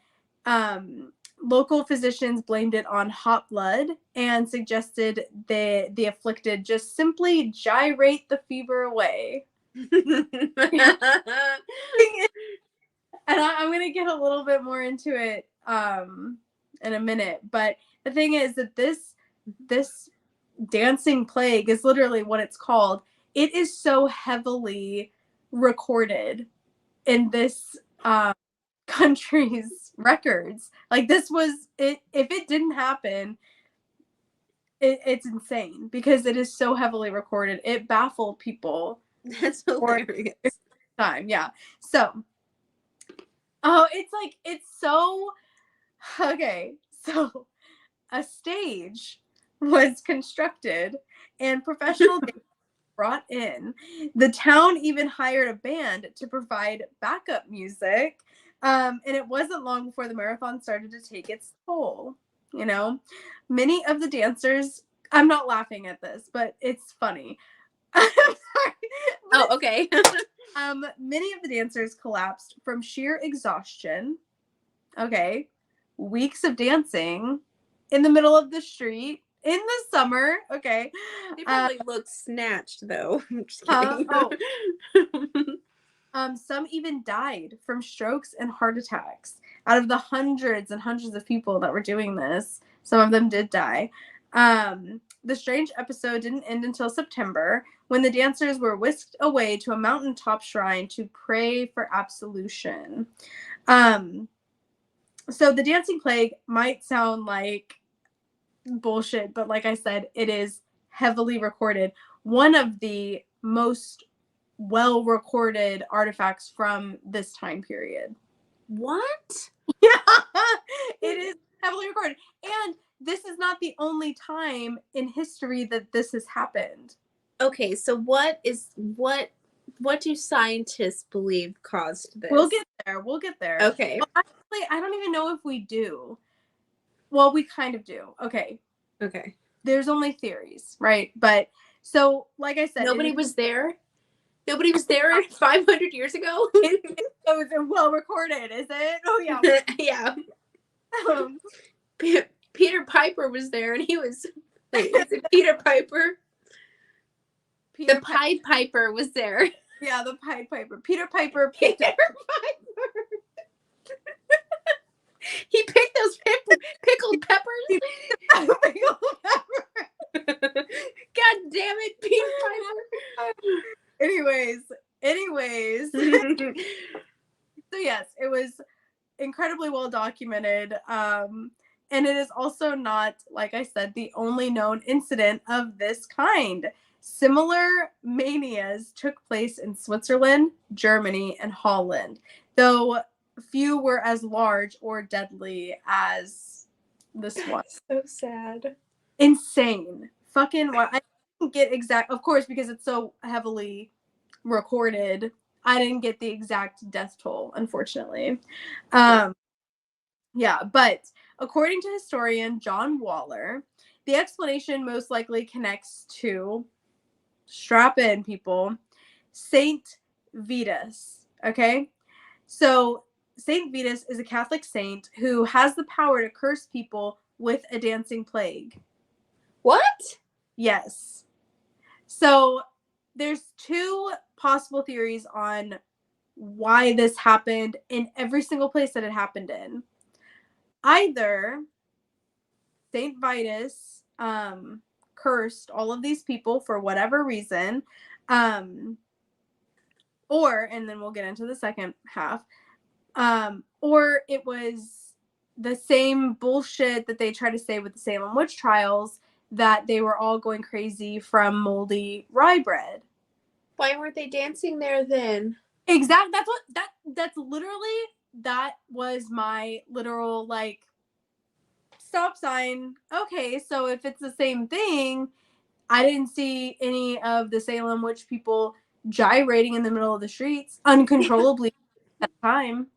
local physicians blamed it on hot blood and suggested the afflicted just simply gyrate the fever away. And I'm going to get a little bit more into it in a minute. But the thing is that this dancing plague is literally what it's called. It is so heavily recorded in this country's records. Like, this was it. If it didn't happen, it's insane because it is so heavily recorded. It baffled people. That's hilarious. Time, yeah. So, oh, it's so okay. So, a stage was constructed and professional brought in. The town even hired a band to provide backup music. And it wasn't long before the marathon started to take its toll. You know, many of the dancers, I'm not laughing at this, but it's funny. I'm sorry. Oh, okay. Many of the dancers collapsed from sheer exhaustion. Okay. Weeks of dancing in the middle of the street in the summer. Okay. They probably look snatched, though. I'm just kidding. Some even died from strokes and heart attacks. Out of the hundreds and hundreds of people that were doing this, some of them did die. The strange episode didn't end until September, when the dancers were whisked away to a mountaintop shrine to pray for absolution. So the dancing plague might sound like bullshit, but like I said, it is heavily recorded. One of the most well-recorded artifacts from this time period. What? Yeah, it is heavily recorded. And this is not the only time in history that this has happened. Okay, so what do scientists believe caused this? We'll get there. Okay. Well, actually, I don't even know if we do. Well, we kind of do. Okay. There's only theories, right? But so, like I said, nobody was there. Nobody was there 500 years ago. It's well recorded, is it? Oh yeah. Yeah. Peter Piper was there, and he was. Wait, is it Peter Piper? The Pied Piper was there. Yeah, the Pied Piper. Peter Piper. Peter Piper. He picked those pickled peppers. Pickled pepper. God damn it, Peter Piper. Anyways. So yes, it was incredibly well documented. And it is also not, like I said, the only known incident of this kind. Similar manias took place in Switzerland, Germany, and Holland, though few were as large or deadly as this one. So sad. Insane. Fucking I didn't get exact, of course, because it's so heavily recorded. I didn't get the exact death toll, unfortunately. Yeah, but according to historian John Waller, the explanation most likely connects to, strap in, people, Saint Vitus. Okay, so Saint Vitus is a Catholic saint who has the power to curse people with a dancing plague. What? Yes. So there's two possible theories on why this happened in every single place that it happened in. Either Saint Vitus cursed all of these people for whatever reason, or, and then we'll get into the second half, or it was the same bullshit that they try to say with the Salem witch trials, that they were all going crazy from moldy rye bread. Why weren't they dancing there then? Exactly. That's literally, that was my literal, like, stop sign. Okay, so if it's the same thing, I didn't see any of the Salem witch people gyrating in the middle of the streets uncontrollably at the time.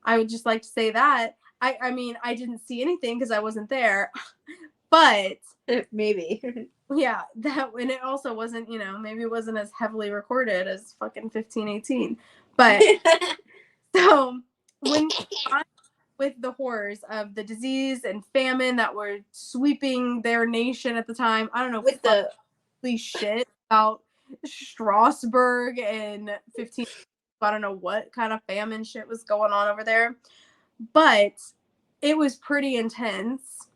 I would just like to say that. I mean, I didn't see anything because I wasn't there. But maybe. yeah, that, and it also wasn't, maybe it wasn't as heavily recorded as fucking 1518. But so when with the horrors of the disease and famine that were sweeping their nation at the time, I don't know, with the shit about Strasbourg in 15, I don't know what kind of famine shit was going on over there, but it was pretty intense.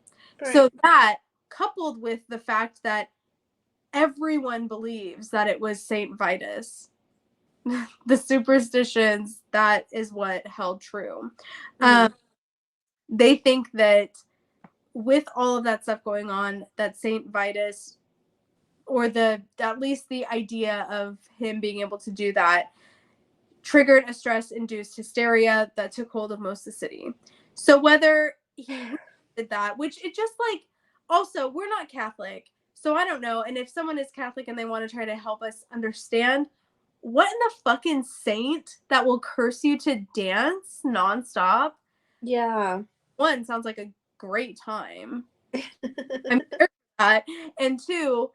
Right. So that, coupled with the fact that everyone believes that it was Saint Vitus, the superstitions, that is what held true. They think that with all of that stuff going on, that Saint Vitus, or at least the idea of him being able to do that, triggered a stress-induced hysteria that took hold of most of the city. So whether he did that, which it just, like, also, we're not Catholic, so I don't know. And if someone is Catholic and they want to try to help us understand, what in the fucking saint that will curse you to dance nonstop? Yeah. One, sounds like a great time. I'm sure that. And two,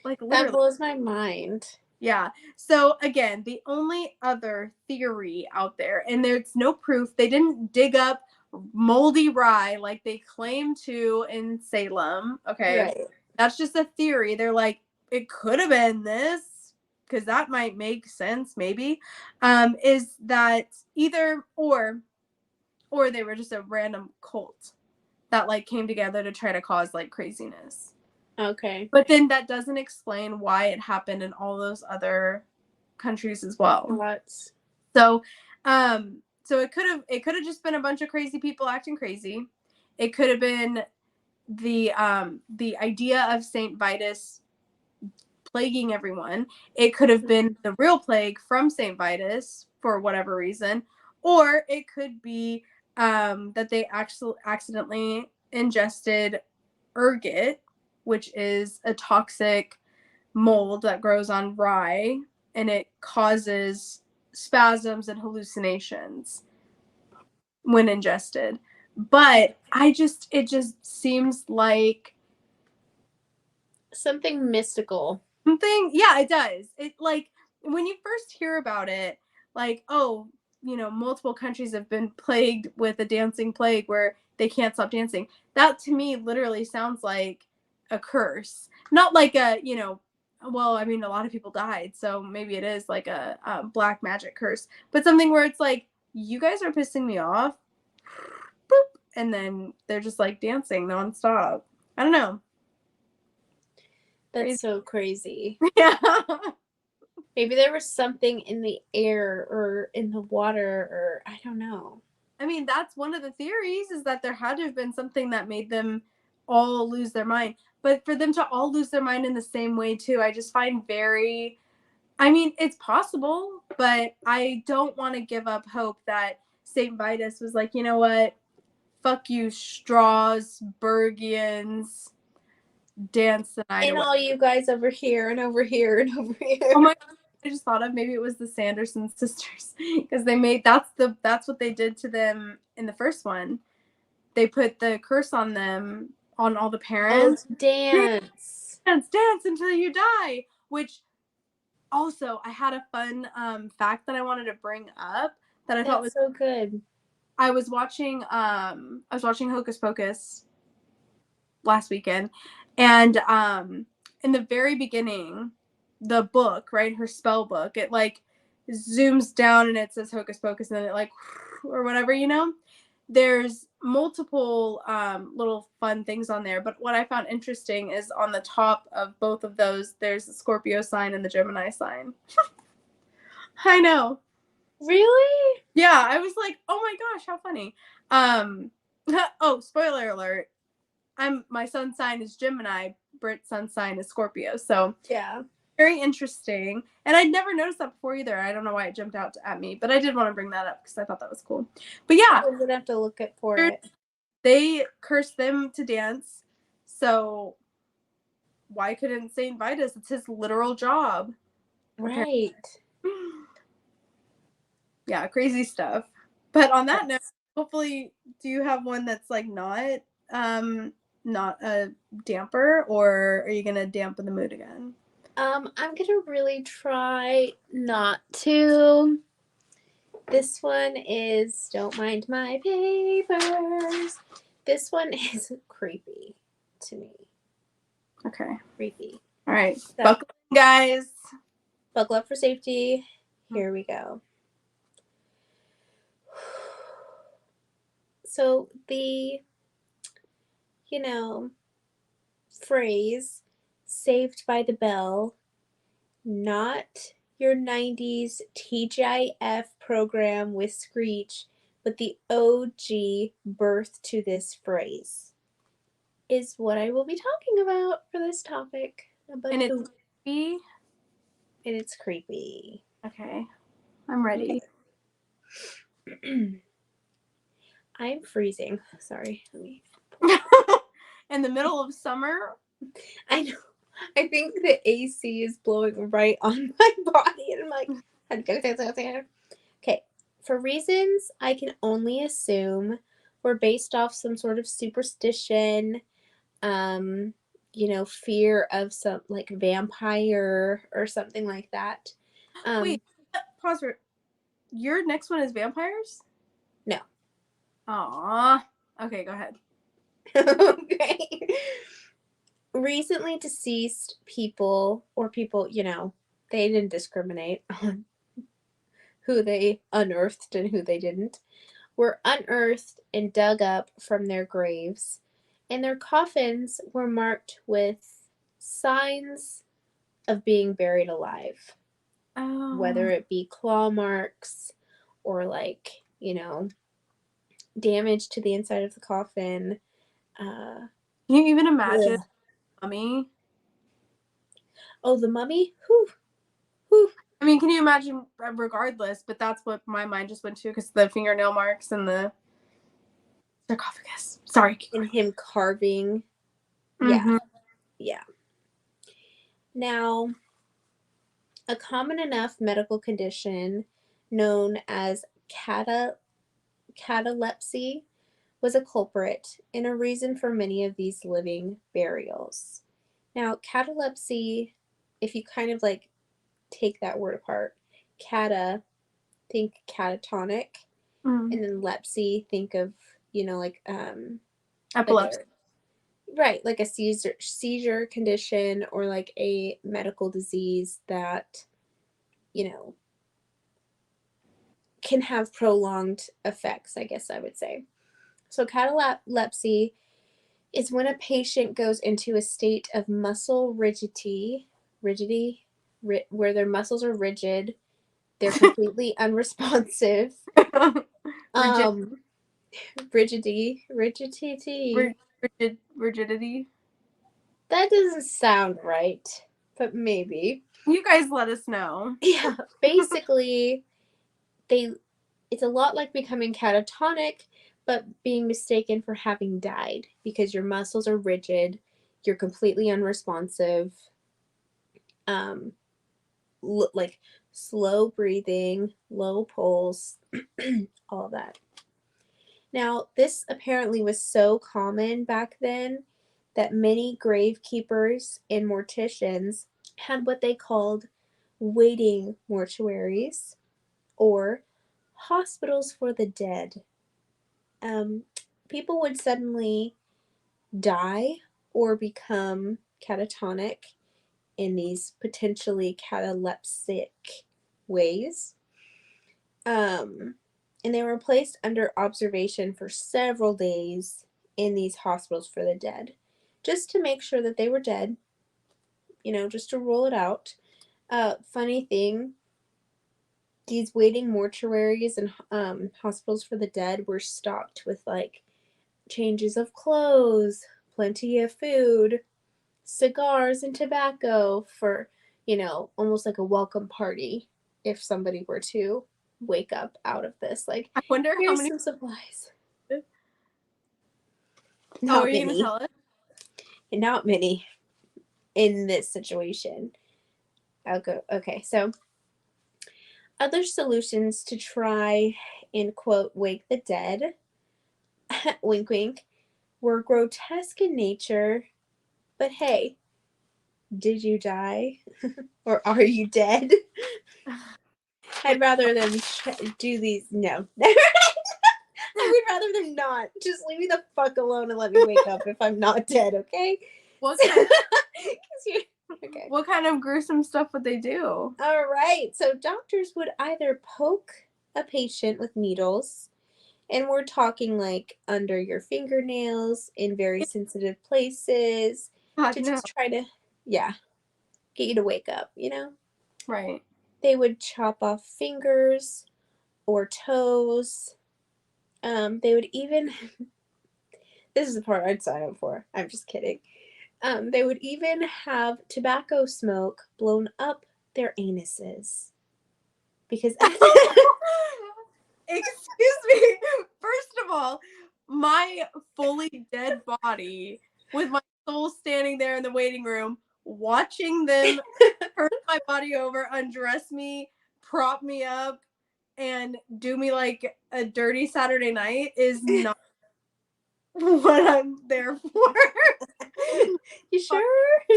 like, literally, that blows my mind. Yeah. So again, the only other theory out there, and there's no proof, they didn't dig up moldy rye like they claim to in Salem. Okay. Right. That's just a theory. They're like, it could have been this, because that might make sense, maybe. Is that either or they were just a random cult that, like, came together to try to cause, like, craziness. Okay. But then that doesn't explain why it happened in all those other countries as well. What? So it could have just been a bunch of crazy people acting crazy. It could have been the idea of Saint Vitus plaguing everyone. It could have been the real plague from Saint Vitus for whatever reason, or it could be that they actually accidentally ingested ergot, which is a toxic mold that grows on rye, and it causes spasms and hallucinations when ingested. But it just seems like something mystical. Yeah, it does. It, like, when you first hear about it, like, oh, multiple countries have been plagued with a dancing plague where they can't stop dancing. That to me literally sounds like a curse. Not like a, well, I mean, a lot of people died, so maybe it is like a black magic curse, but something where it's like, you guys are pissing me off, boop, and then they're just, like, dancing nonstop. I don't know. That's so crazy. Yeah. Maybe there was something in the air or in the water, or I don't know. I mean, that's one of the theories, is that there had to have been something that made them all lose their mind. But for them to all lose their mind in the same way, too, I just find I mean, it's possible, but I don't want to give up hope that St. Vitus was like, you know what? Fuck you, Strasburgians. Dance the night and away. All you guys over here and over here and over here. Oh my God, I just thought of, maybe it was the Sanderson sisters, because they made, that's what they did to them in the first one. they put the curse on them, on all the Oh, parents. dance. Dance until you die. Which also, I had a fun fact that I wanted to bring up that I thought was. That's so good. I was watching Hocus Pocus last weekend, and in the very beginning, the book, right, her spell book, it like zooms down and it says Hocus Pocus, and then it like or whatever, you know. There's multiple little fun things on there, but what I found interesting is on the top of both of those, there's the Scorpio sign and the Gemini sign. I know. Really? Yeah, I was like, oh my gosh, how funny. Oh, spoiler alert. My sun's sign is Gemini, Britt's sun's sign is Scorpio. So Yeah. very interesting. And I'd never noticed that before either. I don't know why it jumped out at me, but I did want to bring that up because I thought that was cool. But yeah, I'm gonna have to look it for it. they cursed them to dance. So why couldn't Saint Vitus? It's his literal job. Right. Yeah, crazy stuff. But on that note, hopefully, do you have one that's like not a damper, or are you gonna dampen the mood again? I'm gonna really try not to. This one is Don't Mind My Papers. This one is creepy to me. Okay. Creepy. All right. So, Buckle in, guys. buckle up for safety. Here we go. So the, phrase Saved by the Bell, not your 90s TGIF program with Screech, but the OG birth to this phrase, is what I will be talking about for this topic. And it's creepy. And it's creepy. Okay. I'm ready. Okay. I'm freezing. Sorry. In the middle of summer. I know. I think the AC is blowing right on my body, and I'm like, okay. For reasons I can only assume were based off some sort of superstition, fear of some like vampire or something like that. Wait, pause for. Your next one is vampires? No. Aw. Okay, go ahead. Okay. Recently deceased people, or people, they didn't discriminate on who they unearthed and who they didn't, were unearthed and dug up from their graves, and their coffins were marked with signs of being buried alive. Oh. Whether it be claw marks or damage to the inside of the coffin. Can you even imagine mummy? Oh, the mummy? Whew. Whew. I mean, can you imagine regardless? But that's what my mind just went to because the fingernail marks and the sarcophagus. Sorry. And him carving. Mm-hmm. Yeah. Now, a common enough medical condition known as catalepsy was a culprit and a reason for many of these living burials. Now, catalepsy, if you kind of like take that word apart, think catatonic, and then lepsy, think of, Epilepsy. Like a seizure condition, or like a medical disease that, can have prolonged effects, I guess I would say. So catalepsy is when a patient goes into a state of muscle rigidity, where their muscles are rigid, they're completely unresponsive. Rigidity. Rigidity. That doesn't sound right, but maybe. You guys let us know. Yeah, basically, it's a lot like becoming catatonic, but being mistaken for having died because your muscles are rigid, you're completely unresponsive, like slow breathing, low pulse, all that. Now, this apparently was so common back then that many gravekeepers and morticians had what they called waiting mortuaries or hospitals for the dead. Um, People would suddenly die or become catatonic in these potentially cataleptic ways. Um, and they were placed under observation for several days in these hospitals for the dead, just to make sure that they were dead, just to rule it out. Funny thing, these waiting mortuaries and hospitals for the dead were stocked with like changes of clothes, plenty of food, cigars, and tobacco for, almost like a welcome party if somebody were to wake up out of this. Like, I wonder how here's many. some supplies. Oh, Not are you gonna many. tell us? Not many in this situation. I'll go. Okay, so other solutions to try and quote wake the dead, wink wink, were grotesque in nature, but hey, did you die? Or are you dead? I'd rather them do these. No. I would rather them not. Just leave me the fuck alone and let me wake up if I'm not dead, okay? What kind? Okay. What kind of gruesome stuff would they do? All right. So doctors would either poke a patient with needles, and we're talking like under your fingernails in very sensitive places God, to no. just try to, yeah, get you to wake up. Right. They would chop off fingers or toes. They would even, this is the part I'd sign up for. I'm just kidding. They would even have tobacco smoke blown up their anuses. Because Excuse me. First of all, my fully dead body with my soul standing there in the waiting room, watching them turn my body over, undress me, prop me up, and do me like a dirty Saturday night is not what I'm there for. You sure?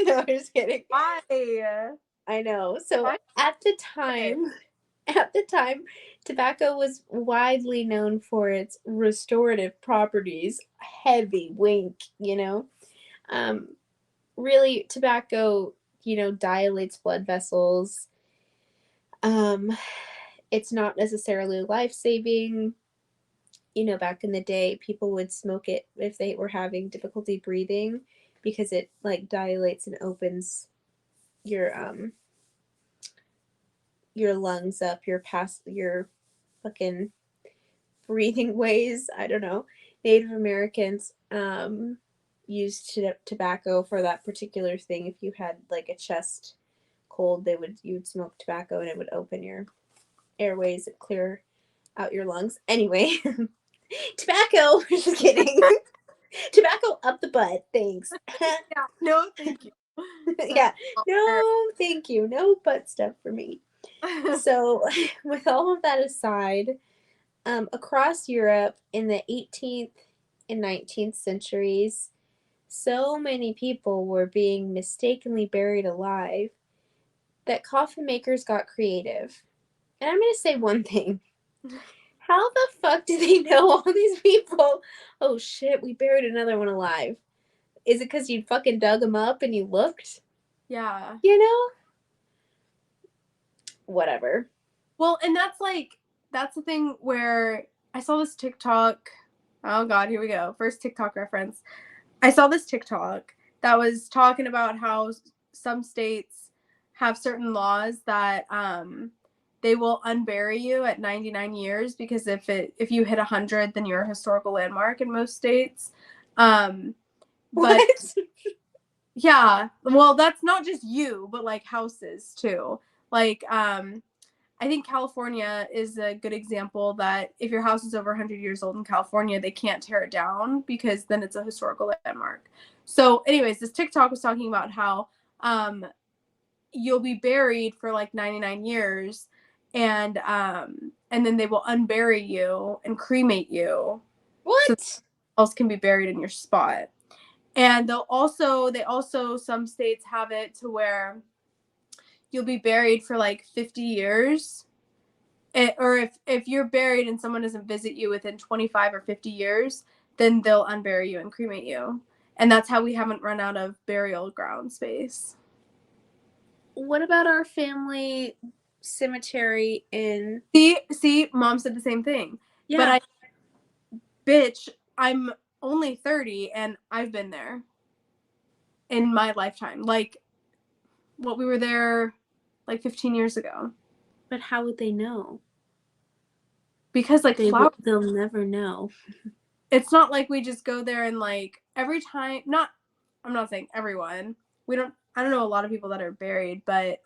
No, I'm just kidding. Why? I know. So Why? at the time, tobacco was widely known for its restorative properties. Heavy wink. Um, really, tobacco, dilates blood vessels. Um, it's not necessarily life saving. Back in the day, people would smoke it if they were having difficulty breathing because it like dilates and opens your lungs up, your fucking breathing ways. I don't know. Native Americans used tobacco for that particular thing. If you had like a chest cold, you would smoke tobacco and it would open your airways and clear out your lungs. Anyway, tobacco. Just kidding. Tobacco up the butt. Thanks. Yeah, no, thank you. Yeah. No, thank you. No butt stuff for me. So, with all of that aside, across Europe in the 18th and 19th centuries, so many people were being mistakenly buried alive that coffin makers got creative. And I'm going to say one thing. How the fuck do they know all these people? Oh shit, we buried another one alive. Is it because you fucking dug them up and you looked? Yeah. Whatever. Well, and that's the thing where I saw this TikTok. Oh God, here we go. First TikTok reference. I saw this TikTok that was talking about how some states have certain laws that they will unbury you at 99 years because if you hit 100, then you're a historical landmark in most states. But What? yeah, well, that's not just you, but like houses too. Like I think California is a good example that if your house is over 100 years old in California, they can't tear it down because then it's a historical landmark. So, anyways, this TikTok was talking about how you'll be buried for like 99 years and then they will unbury you and cremate you so What? else can be buried in your spot. And some states have it to where you'll be buried for like 50 years. Or if you're buried and someone doesn't visit you within 25 or 50 years, then they'll unbury you and cremate you. And that's how we haven't run out of burial ground space. What about our family cemetery in... See, Mom said the same thing. Yeah. Bitch, I'm only 30 and I've been there in my lifetime. Like, what, we were there like 15 years ago. But how would they know? Because like They'll never know. It's not like we just go there and like every time, I'm not saying everyone. I don't know a lot of people that are buried, but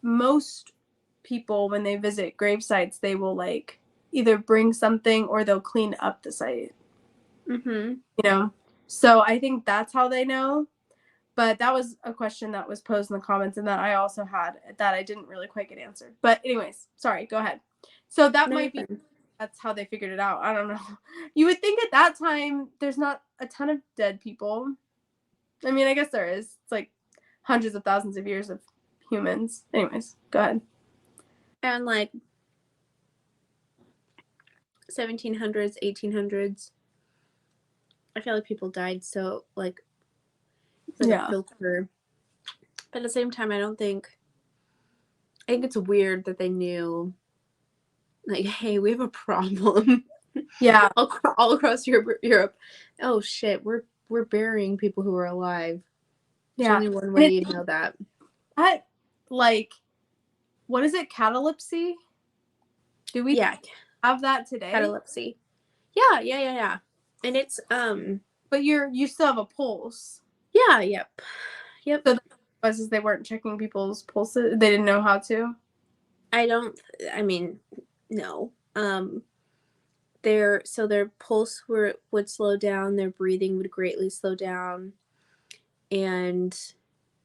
most people when they visit grave sites, they will like either bring something or they'll clean up the site. Mm-hmm. You know? So I think that's how they know. But that was a question that was posed in the comments and that I also had that I didn't really quite get answered. But anyways, sorry, go ahead. So that might be, that's how they figured it out. I don't know. You would think at that time there's not a ton of dead people. I mean, I guess there is. It's like hundreds of thousands of years of humans. Anyways, go ahead. And like 1700s, 1800s, I feel like people died so like a filter. But at the same time, I think it's weird that they knew, like, hey, we have a problem. Yeah. all across Europe. Oh shit, we're burying people who are alive. There's only one way you'd know that. Like, what is it? Catalepsy? Do we have that today? Catalepsy. Yeah. And it's but you still have a pulse. Yeah, yep. So the was is they weren't checking people's pulses. They didn't know how to. No. Their pulse would slow down, their breathing would greatly slow down. And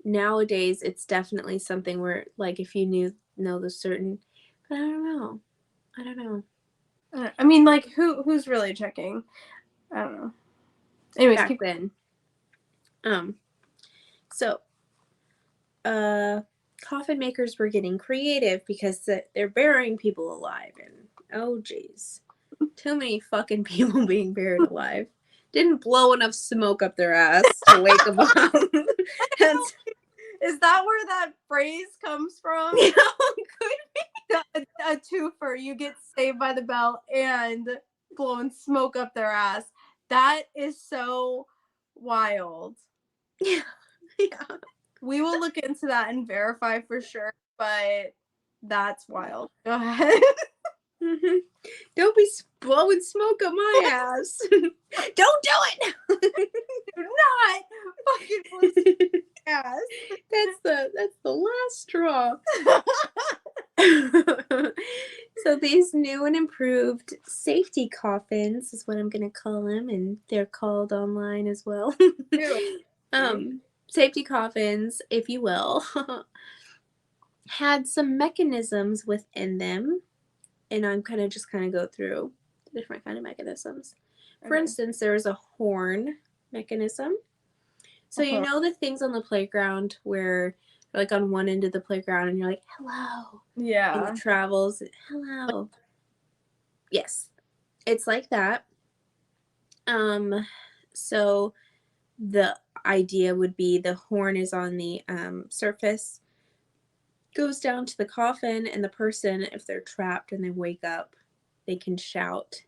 nowadays it's definitely something where like if you know the certain, but I don't know. I mean, like who's really checking? I don't know. Anyways, back then. So coffin makers were getting creative because they're burying people alive, and oh geez, too many fucking people being buried alive. Didn't blow enough smoke up their ass to wake them up. Is that where that phrase comes from? Yeah, could be. A twofer. You get saved by the bell and blowing smoke up their ass. That is so wild. Yeah. We will look into that and verify for sure, but that's wild. Go ahead. Mm-hmm. Don't be blowing smoke up my ass. Don't do it. Do not fucking blow smoke ass. That's the last straw. So these new and improved safety coffins is what I'm gonna call them, and they're called online as well. Safety coffins, if you will, had some mechanisms within them, and I'm kind of go through the different kind of mechanisms. For instance, there was a horn mechanism. So you know the things on the playground where like on one end of the playground and you're like, hello. Yeah. And it travels. Hello. Yes. It's like that. So the idea would be the horn is on the surface, goes down to the coffin, and the person, if they're trapped and they wake up, they can shout,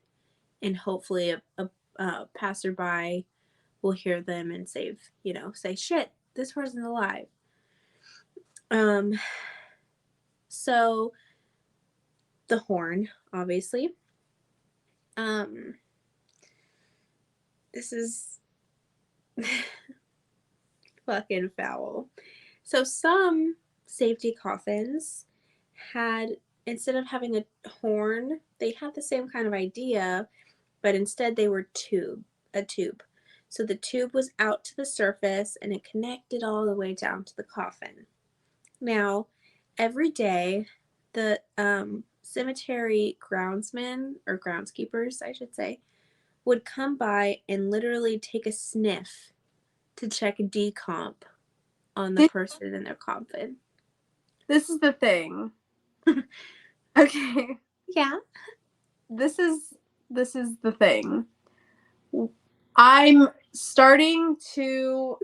and hopefully a passerby will hear them and say, shit, this person's alive. So the horn, obviously. This is fucking foul. So some safety coffins had, instead of having a horn, they had the same kind of idea, but instead they were a tube. So the tube was out to the surface and it connected all the way down to the coffin. Now, every day, the cemetery groundsmen, or groundskeepers, I should say, would come by and literally take a sniff to check decomp on the person in their coffin. This is the thing. Okay. Yeah. This is the thing. I'm starting to,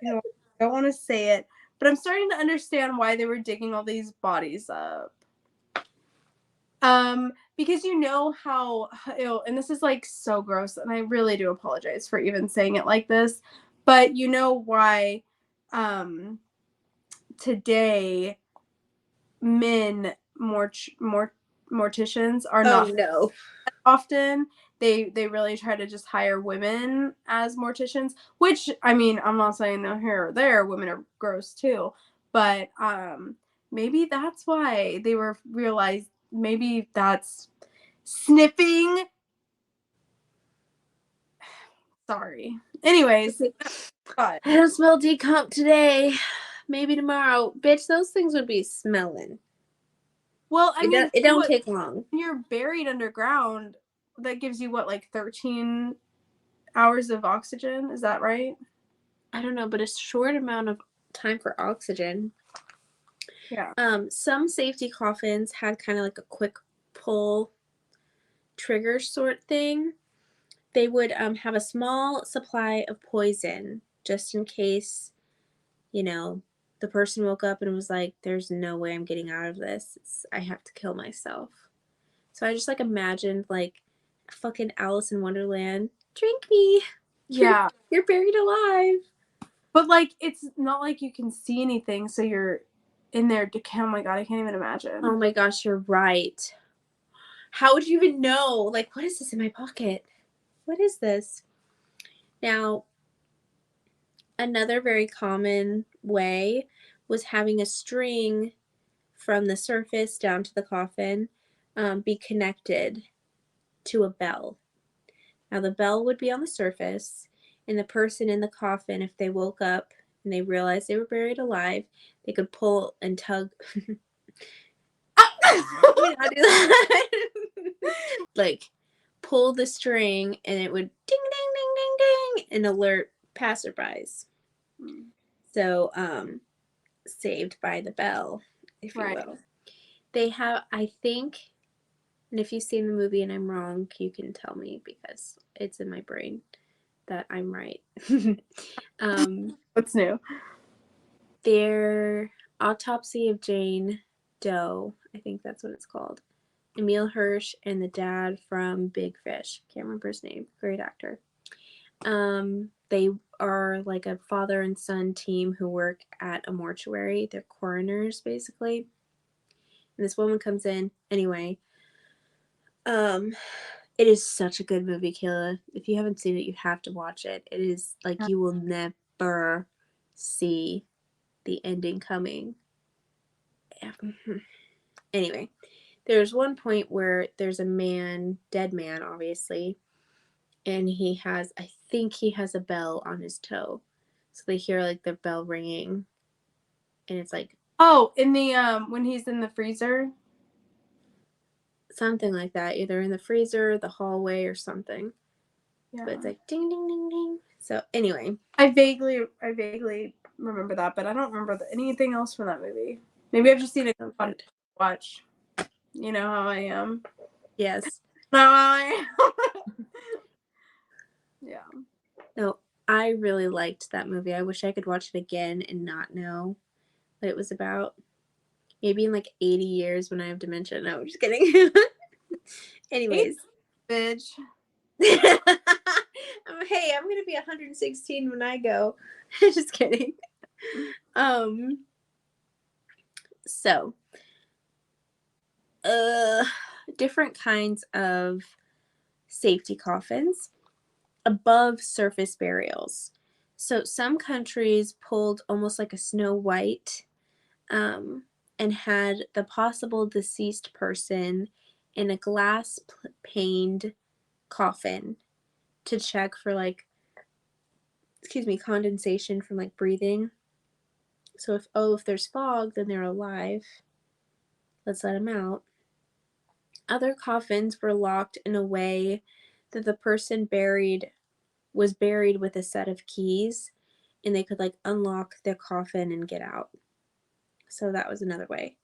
I don't want to say it, but I'm starting to understand why they were digging all these bodies up. Because you know how, and this is like so gross, and I really do apologize for even saying it like this, but you know why, today men morticians are Oh not no. often. They really try to just hire women as morticians, which, I mean, I'm not saying they're here or there, women are gross too, but maybe that's why they were realized, maybe that's sniffing. Sorry. Anyways, I but don't smell decomp today. Maybe tomorrow. Bitch, those things would be smelling. well, I mean, It don't take long. when you're buried underground, that gives you what, like 13 hours of oxygen, is that right? I don't know, but a short amount of time for oxygen. Yeah. Some safety coffins had kind of like a quick pull trigger sort thing. They would have a small supply of poison just in case, you know, the person woke up and was like, there's no way I'm getting out of this. I have to kill myself. So I just like imagined like fucking Alice in Wonderland. Drink me. Yeah. You're buried alive. But like, it's not like you can see anything, so you're in there. Oh my god, I can't even imagine. Oh my gosh, you're right. How would you even know? Like, what is this in my pocket? What is this? Now, another very common way was having a string from the surface down to the coffin be connected to a bell. Now, the bell would be on the surface, and the person in the coffin, if they woke up and they realized they were buried alive, they could pull and tug. Let me not do that. Like, pull the string, and it would ding, ding, ding, ding, ding, and alert passerbys. So, saved by the bell, if you Right. will. They have, I think, and if you've seen the movie and I'm wrong, you can tell me because it's in my brain that I'm right. What's new? Their Autopsy of Jane Doe, I think that's what it's called. Emile Hirsch and the dad from Big Fish. Can't remember his name. Great actor. They are like a father and son team who work at a mortuary. They're coroners, basically. And this woman comes in. Anyway, it is such a good movie, Kayla. If you haven't seen it, you have to watch it. It is like you will never see the ending coming. Anyway, there's one point where there's a man, dead man, obviously, and I think he has a bell on his toe. So they hear like the bell ringing, and it's like, Oh, in the when he's in the freezer. something like that, either in the freezer, the hallway, or something. Yeah. But it's like ding, ding, ding, ding. So anyway, I vaguely remember that, but I don't remember anything else from that movie. Maybe I've just seen it so on good. watch. You know how I am. Yes. Know how I am. Yeah. No, I really liked that movie. I wish I could watch it again and not know what it was about. Maybe in like 80 years when I have dementia. No, I'm just kidding. Hey, Anyways. bitch. Hey, I'm gonna be 116 when I go. Just kidding. Um. So, uh, different kinds of safety coffins, above surface burials. So some countries pulled almost like a Snow White, and had the possible deceased person in a glass paned coffin to check for like, excuse me, condensation from like breathing. So if there's fog, then they're alive. Let's let them out. Other coffins were locked in a way that the person was buried with a set of keys, and they could like unlock the coffin and get out. So that was another way.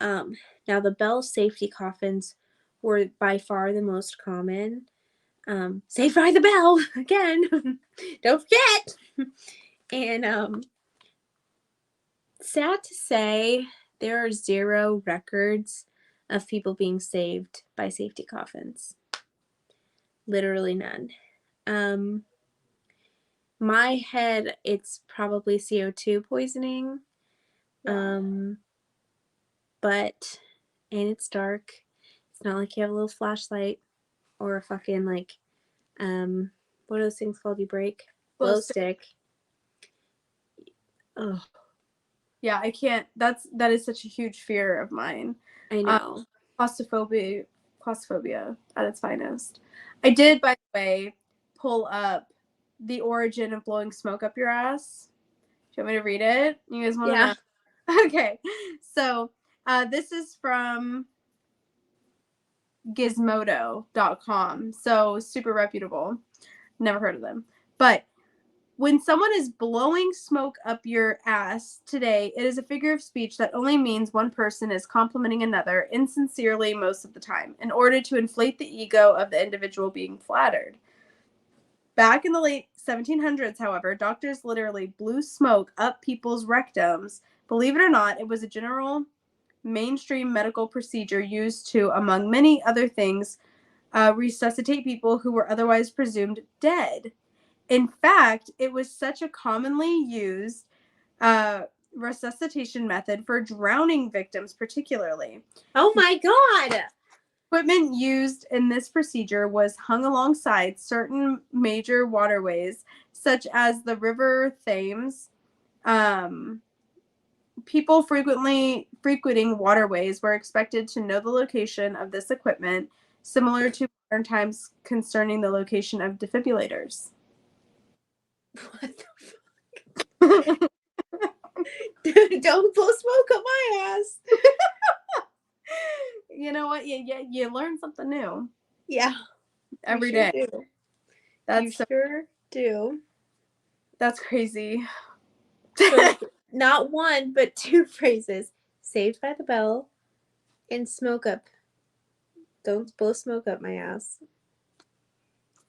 Now the Bell safety coffins were by far the most common. Saved by the Bell again. Don't forget. And sad to say, there are 0 records of people being saved by safety coffins. Literally none. My head, it's probably CO2 poisoning. Yeah. But and it's dark. It's not like you have a little flashlight or a fucking like what are those things called you break? Glow stick. Oh, Yeah, I can't. That is such a huge fear of mine. I know. Claustrophobia at its finest. I did, by the way, pull up the origin of blowing smoke up your ass. Do you want me to read it? You guys want to Yeah. know? Okay. So this is from gizmodo.com. So super reputable. Never heard of them. But when someone is blowing smoke up your ass today, it is a figure of speech that only means one person is complimenting another insincerely most of the time in order to inflate the ego of the individual being flattered. Back in the late 1700s, however, doctors literally blew smoke up people's rectums. Believe it or not, it was a general mainstream medical procedure used to, among many other things, resuscitate people who were otherwise presumed dead. In fact, it was such a commonly used resuscitation method for drowning victims, particularly. Oh my god. Equipment used in this procedure was hung alongside certain major waterways, such as the River Thames. People frequenting waterways were expected to know the location of this equipment, similar to modern times concerning the location of defibrillators. What the fuck? Don't blow smoke up my ass. You know what? You learn something new Yeah. every sure day. Do. That's sure do. That's crazy. So not one, but 2 phrases. Saved by the Bell and smoke up. Don't blow smoke up my ass.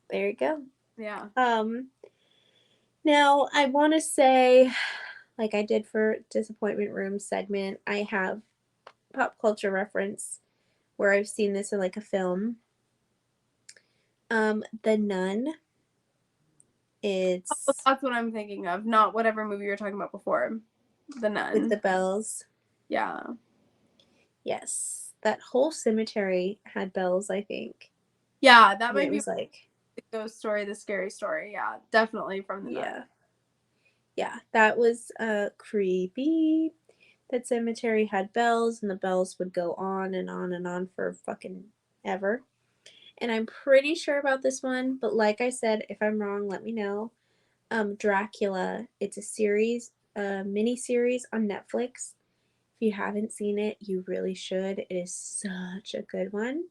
There you go. Yeah. Now I want to say, like I did for Disappointment Room segment, I have pop culture reference where I've seen this in like a film. The Nun. It's That's what I'm thinking of, not whatever movie you were talking about before. The with Nun. the bells. Yeah. Yes. That whole cemetery had bells, I think. Yeah, that And might it be was like the ghost story, the scary story. Yeah, definitely from The Nun. Yeah, that was creepy. That cemetery had bells, and the bells would go on and on and on for fucking ever. And I'm pretty sure about this one, but like I said, if I'm wrong, let me know. Dracula. It's a series, a mini series on Netflix. If you haven't seen it, you really should. It is such a good one.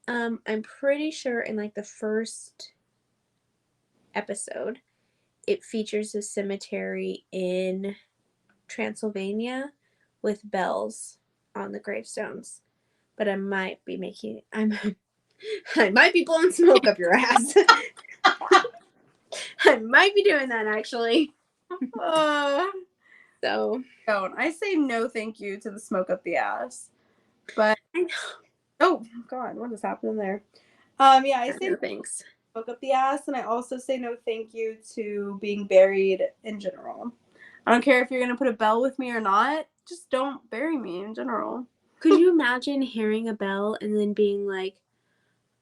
I'm pretty sure in like the first episode, it features a cemetery in Transylvania with bells on the gravestones. But I might be I might be blowing smoke up your ass. I might be doing that actually. So Don't. I say no thank you to the smoke up the ass. But I know. oh god, what is happening there? Yeah, I say No thanks. smoke up the ass, and I also say no thank you to being buried in general. I don't care if you're gonna put a bell with me or not. Just don't bury me in general. Could you imagine hearing a bell and then being like,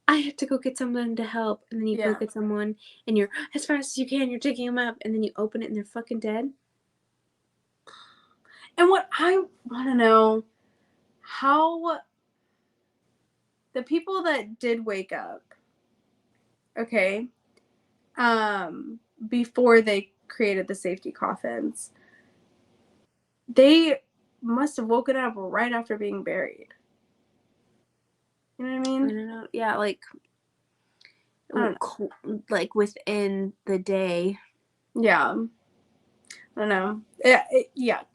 I have to go get someone to help, and then you go Yeah. get someone and you're as fast as you can, you're digging them up, and then you open it and they're fucking dead? And what I want to know, how the people that did wake up, okay, before they created the safety coffins, they must have woken up right after being buried. You know what I I mean? don't know. Yeah, I don't like within the day. know. Yeah. I don't know. Yuck.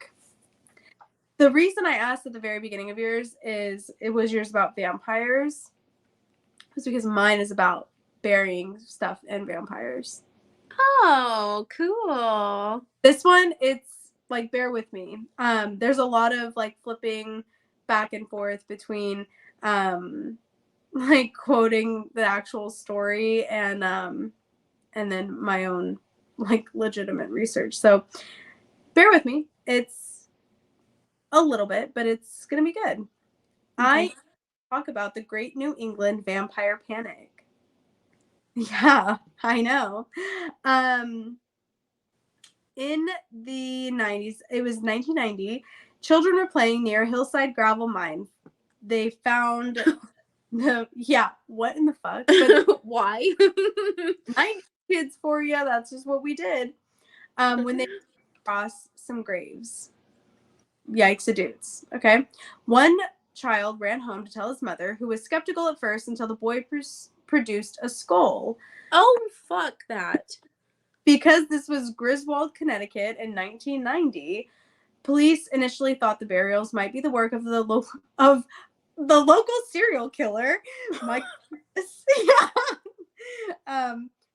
The reason I asked at the very beginning of yours is it was yours about vampires. It's because mine is about burying stuff and vampires. Oh, cool. This one, it's like, bear with me. There's a lot of like flipping back and forth between like quoting the actual story and then my own like legitimate research. So bear with me. It's a little bit, but it's gonna be good. Okay. I talk about the Great New England Vampire Panic. Yeah, I know. Um, in the 90s, it was 1990, children were playing near a hillside gravel mine. They found yeah, what in the fuck? But Why? 90 kids for you, that's just what we did. When they cross some graves. Yikes a dudes. Okay. One child ran home to tell his mother, who was skeptical at first until the boy produced a skull. Oh, fuck that. Because this was Griswold, Connecticut in 1990, police initially thought the burials might be the work of the local serial killer. Mike. Yeah.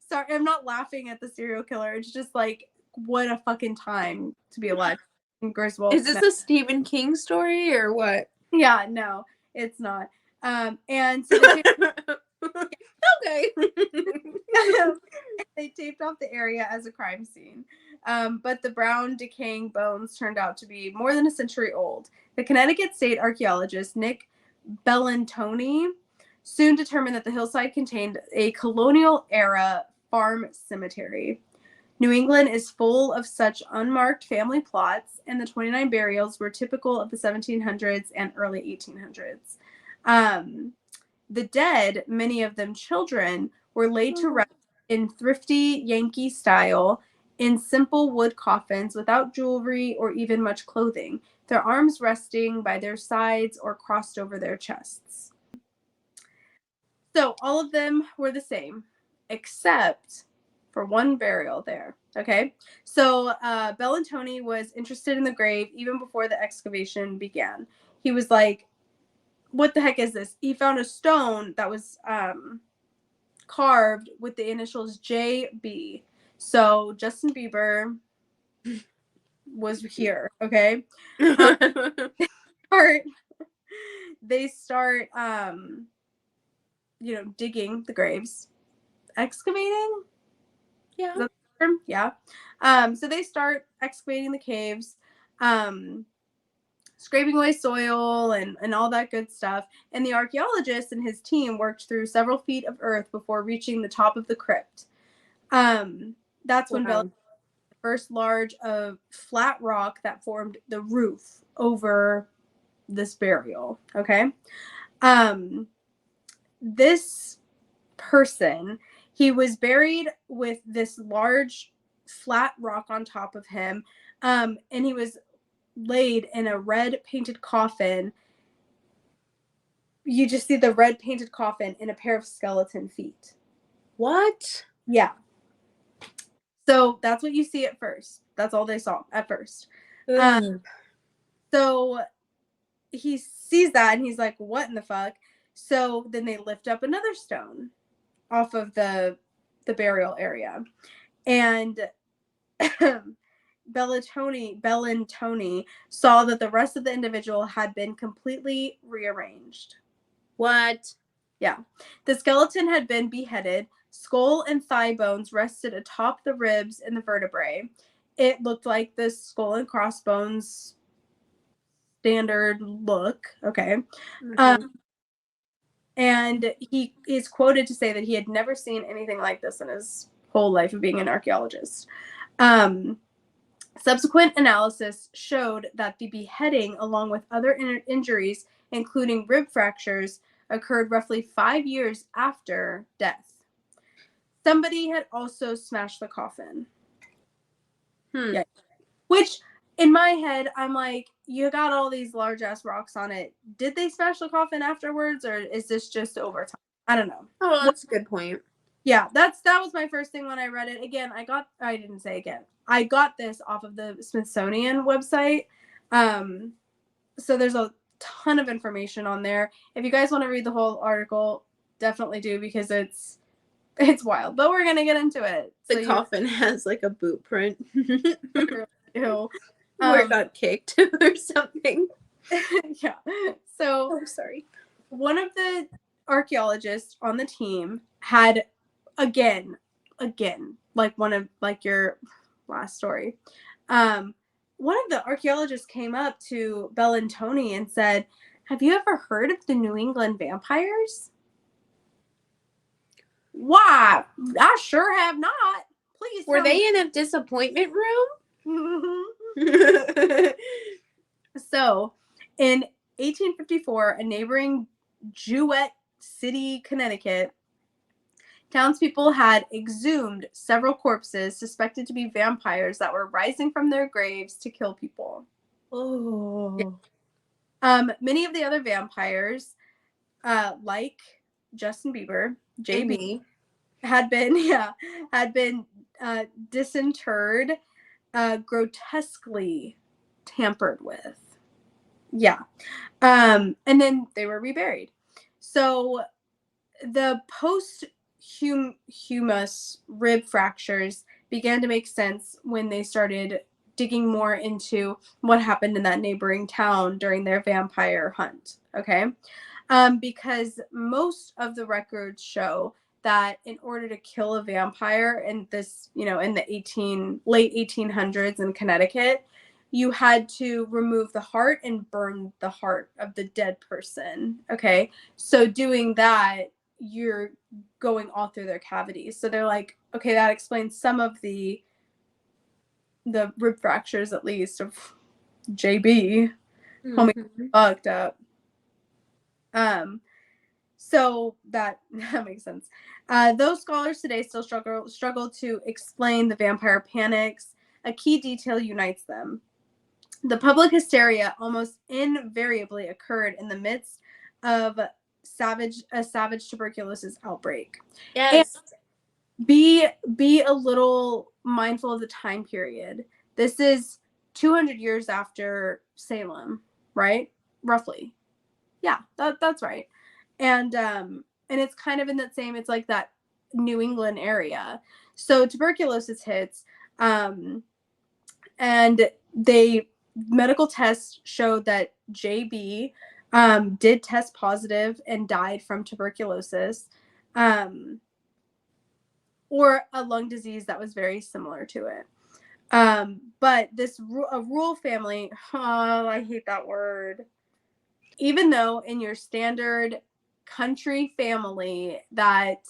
Sorry, I'm not laughing at the serial killer. It's just like, what a fucking time to be alive in Griswold, Is this a Stephen King story or what? Yeah, no, it's not. And so they Okay. they taped off the area as a crime scene. But the brown, decaying bones turned out to be more than a century old. The Connecticut state archaeologist Nick Bellantoni soon determined that the hillside contained a colonial era farm cemetery. New England is full of such unmarked family plots, and the 29 burials were typical of the 1700s and early 1800s. The dead, many of them children, were laid to rest in thrifty Yankee style in simple wood coffins without jewelry or even much clothing, their arms resting by their sides or crossed over their chests. So all of them were the same, except for one burial there. Okay. So Bellantoni was interested in the grave even before the excavation began. He was like, what the heck is this? He found a stone that was carved with the initials JB. So Justin Bieber was here. Okay. Start, they start digging the graves, excavating. Yeah. Is that the term? Yeah. So they start excavating the caves, scraping away soil and all that good stuff. And the archaeologist and his team worked through several feet of earth before reaching the top of the crypt. That's when Bella, Wow. the first large flat rock that formed the roof over this burial. Okay. This person, he was buried with this large flat rock on top of him, and he was laid in a red painted coffin. You just see the red painted coffin in a pair of skeleton feet. What? Yeah. So that's what you see at first. That's all they saw at first. So he sees that and he's like, what in the fuck? So then they lift up another stone off of the burial area. And Bellantoni saw that the rest of the individual had been completely rearranged. What? Yeah. The skeleton had been beheaded. Skull and thigh bones rested atop the ribs and the vertebrae. It looked like the skull and crossbones standard look. Okay. And he is quoted to say that he had never seen anything like this in his whole life of being an archaeologist. Subsequent analysis showed that the beheading, along with other injuries, including rib fractures, occurred roughly 5 years after death. Somebody had also smashed the coffin. Yeah. Which, in my head, I'm like, you got all these large ass rocks on it. Did they smash the coffin afterwards, or is this just over time? I don't know. Oh, that's a good point. Yeah, that was my first thing when I read it. Again, I got this off of the Smithsonian website. So there's a ton of information on there. If you guys want to read the whole article, definitely do, because it's wild. But we're gonna get into it. The coffin has like a boot print. Ew. Where it got kicked or something. Yeah. So sorry. One of the archaeologists on the team had again, like one of like your last story. One of the archaeologists came up to Bellantoni and said, "Have you ever heard of the New England vampires?" "Why? I sure have not. Please." Were they in a disappointment room? So, in 1854, a neighboring Jewett City, Connecticut, townspeople had exhumed several corpses suspected to be vampires that were rising from their graves to kill people. Oh. Many of the other vampires, like Justin Bieber, JB, had been disinterred, grotesquely tampered with. Yeah. And then they were reburied. So the posthumous rib fractures began to make sense when they started digging more into what happened in that neighboring town during their vampire hunt. Okay. Because most of the records show that in order to kill a vampire in this, in the late 1800s in Connecticut, you had to remove the heart and burn the heart of the dead person. Okay. So doing that, you're going all through their cavities. So they're like, okay, that explains some of the rib fractures, at least, of JB. Homie fucked up. So that makes sense. Those scholars today still struggle to explain the vampire panics. A key detail unites them. The public hysteria almost invariably occurred in the midst of a savage tuberculosis outbreak. Yes. And be a little mindful of the time period. This is 200 years after Salem, right? Roughly. Yeah, that's right. And it's kind of in that same, it's like that New England area. So tuberculosis hits, and medical tests showed that JB did test positive and died from tuberculosis, or a lung disease that was very similar to it. But this a rural family, oh, I hate that word. Even though in your standard country family that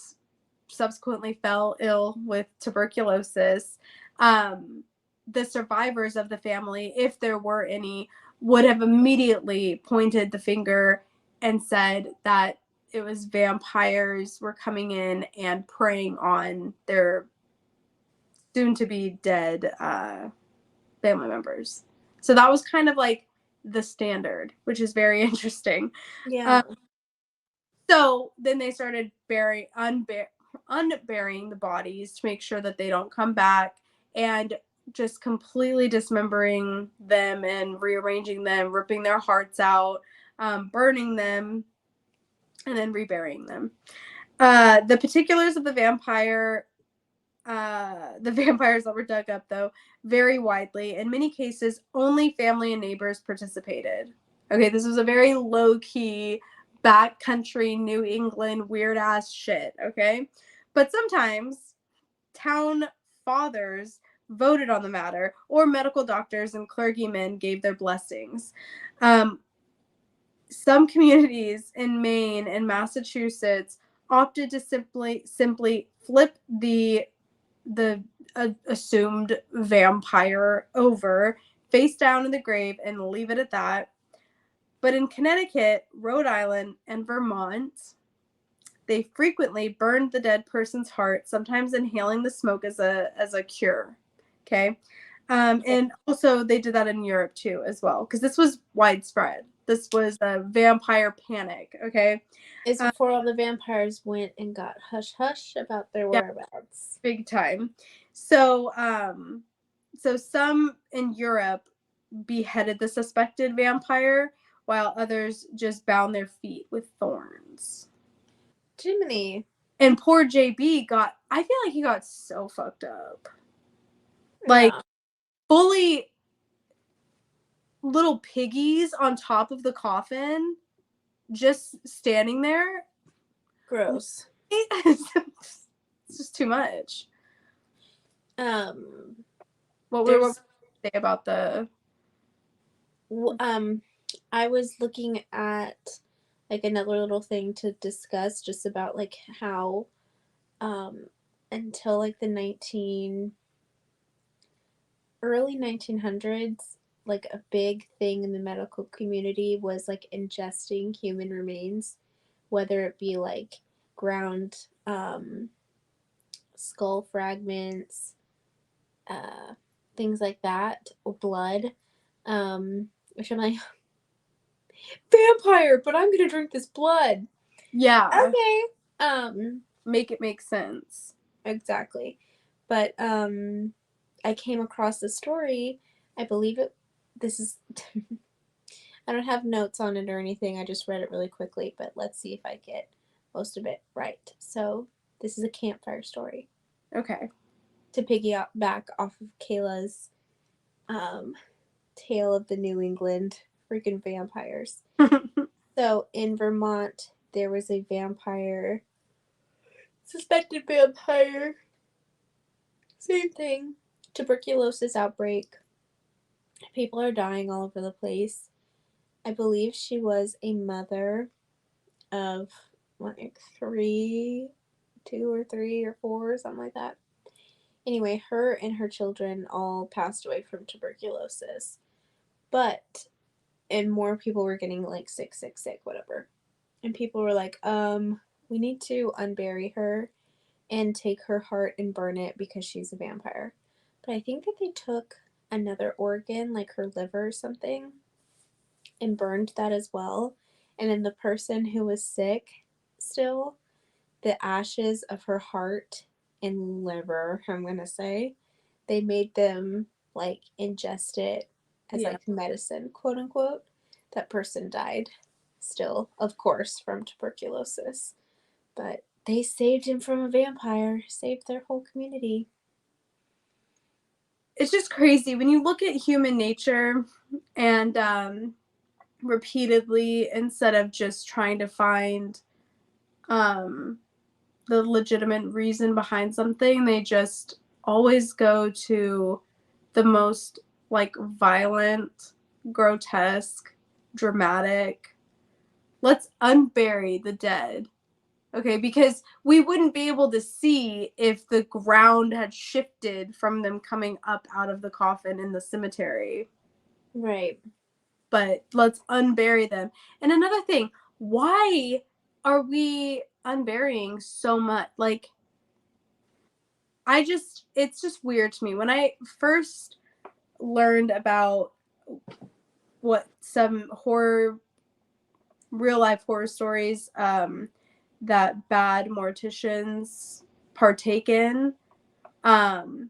subsequently fell ill with tuberculosis, the survivors of the family, if there were any, would have immediately pointed the finger and said that it was vampires were coming in and preying on their soon-to-be dead family members. So that was kind of like the standard, which is very interesting. Yeah. So then they started unburying the bodies to make sure that they don't come back, and just completely dismembering them and rearranging them, ripping their hearts out, burning them, and then reburying them. The particulars of the vampires that were dug up, though, vary widely. In many cases, only family and neighbors participated. Okay, this was a very low-key, backcountry, New England, weird-ass shit, okay? But sometimes town fathers voted on the matter, or medical doctors and clergymen gave their blessings. Some communities in Maine and Massachusetts opted to simply flip the assumed vampire over face down in the grave and leave it at that. But in Connecticut, Rhode Island, and Vermont, they frequently burned the dead person's heart, sometimes inhaling the smoke as a cure. Okay. And also they did that in Europe too as well, because this was widespread. This was a vampire panic. Okay. It's before all the vampires went and got hush hush about their Yeah, whereabouts. big time. So, so some in Europe beheaded the suspected vampire, while others just bound their feet with thorns. Jiminy. And poor JB got, I feel like he got so fucked up. Like, Yeah. fully little piggies on top of the coffin, just standing there. Gross. It's just too much. Um, What were there's you say about the? I was looking at like another little thing to discuss just about like how um until like the early 1900s, like a big thing in the medical community was like ingesting human remains, whether it be like ground skull fragments, uh things like that, or blood. Which I'm like, vampire, but I'm gonna drink this blood. Yeah, Okay. make it make sense. Exactly. But I came across the story. I believe it this is I don't have notes on it or anything. I just read it really quickly, but let's see if I get most of it right. So, this is a campfire story Okay. to piggyback off of Kayla's um tale of the New England freaking vampires. So, in Vermont, there was a suspected vampire. Same thing. Tuberculosis outbreak. People are dying all over the place. I believe she was a mother of like three, two or three or four, or something like that. Anyway, her and her children all passed away from tuberculosis. But, and more people were getting like sick, whatever. And people were like, we need to unbury her and take her heart and burn it because she's a vampire. But I think that they took another organ, like her liver or something, and burned that as well. And then the person who was sick still, the ashes of her heart and liver, I'm going to say, they made them like ingest it as Yeah. like medicine, quote unquote. That person died still, of course, from tuberculosis. But they saved him from a vampire, saved their whole community. It's just crazy when you look at human nature and repeatedly, instead of just trying to find um, the legitimate reason behind something, they just always go to the most like violent, grotesque, dramatic. Let's unbury the dead. Okay, because we wouldn't be able to see if the ground had shifted from them coming up out of the coffin in the cemetery. Right. But let's unbury them. And another thing, why are we unburying so much? Like, it's just weird to me. When I first learned about what some real life horror stories that bad morticians partake in, um,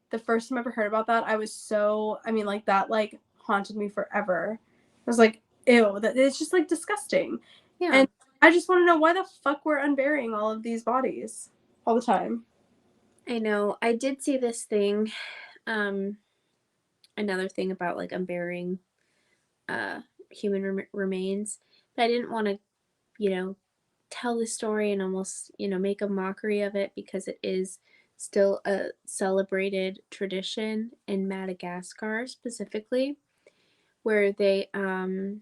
the first time I ever heard about that, I was so, I mean, like, that, like, haunted me forever. I was like, ew, that it's just, like, disgusting. Yeah. And I just want to know why the fuck we're unburying all of these bodies all the time. I know. I did see this thing, another thing about like unburying uh, human remains, but I didn't want to, you know, tell the story and almost, make a mockery of it because it is still a celebrated tradition in Madagascar specifically, where they un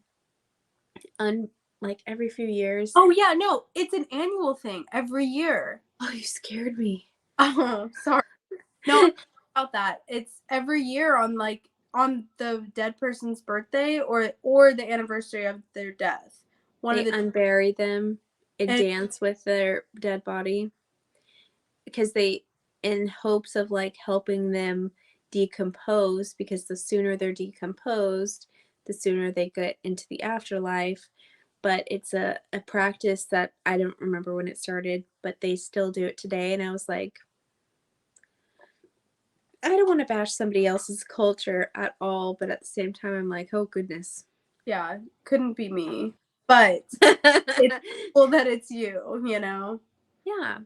like every few years. Oh, yeah, no, it's an annual thing every year. Oh, you scared me. Oh, sorry. No, about that. It's every year on, like, on the dead person's birthday or the anniversary of their death. One of They the unbury them and and dance with their dead body because they, in hopes of like helping them decompose, because the sooner they're decomposed, the sooner they get into the afterlife. But it's a practice that I don't remember when it started, but they still do it today. And I was like, I don't want to bash somebody else's culture at all, but at the same time, I'm like, oh goodness. Yeah, couldn't be me. But it's cool that it's you, you know? Yeah,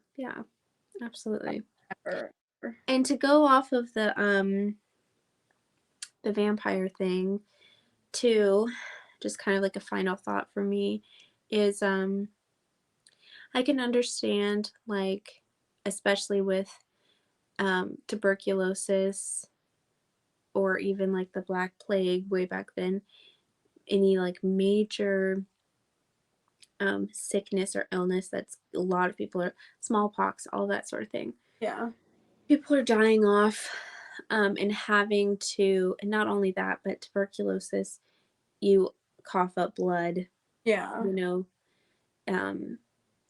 absolutely. Ever. And to go off of the vampire thing too, just kind of like a final thought for me is I can understand, like, especially with tuberculosis, or even like the Black Plague way back then, any like major sickness or illness that's a lot of people are, smallpox, all that sort of thing. Yeah. People are dying off, and having to, and not only that, but tuberculosis, you cough up blood, Yeah. you know,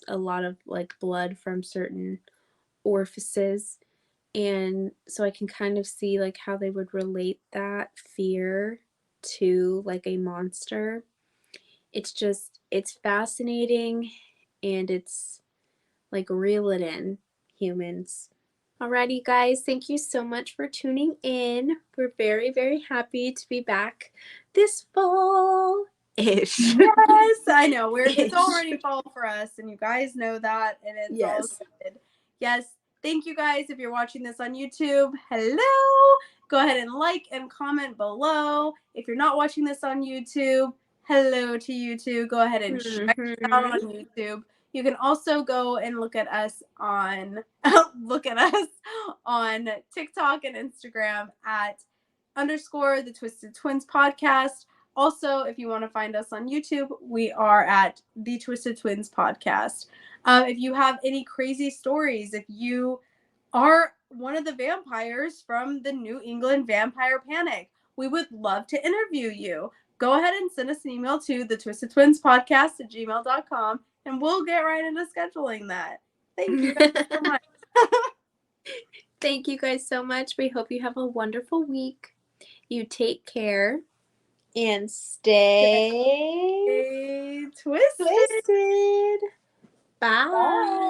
a lot of like blood from certain orifices. And so I can kind of see like how they would relate that fear to like a monster. It's just, it's fascinating, and it's like, reel it in, humans. Alrighty, guys, thank you so much for tuning in. We're very, very happy to be back this fall ish. Yes, I know. It's already fall for us, and you guys know that, and it's all Yes. good. Yes, thank you guys. If you're watching this on YouTube, hello. Go ahead and like and comment below. If you're not watching this on YouTube, hello to you too. Go ahead and check it out on YouTube. You can also go and look at us on TikTok and Instagram at _ the Twisted Twins podcast. Also, if you want to find us on YouTube, we are at the Twisted Twins podcast. If you have any crazy stories, if you are one of the vampires from the New England Vampire Panic, we would love to interview you. Go ahead and send us an email to thetwistedtwinspodcast@gmail.com, and we'll get right into scheduling that. Thank you guys so much. Thank you guys so much. We hope you have a wonderful week. You take care and stay Stay twisted. twisted. Bye. Bye.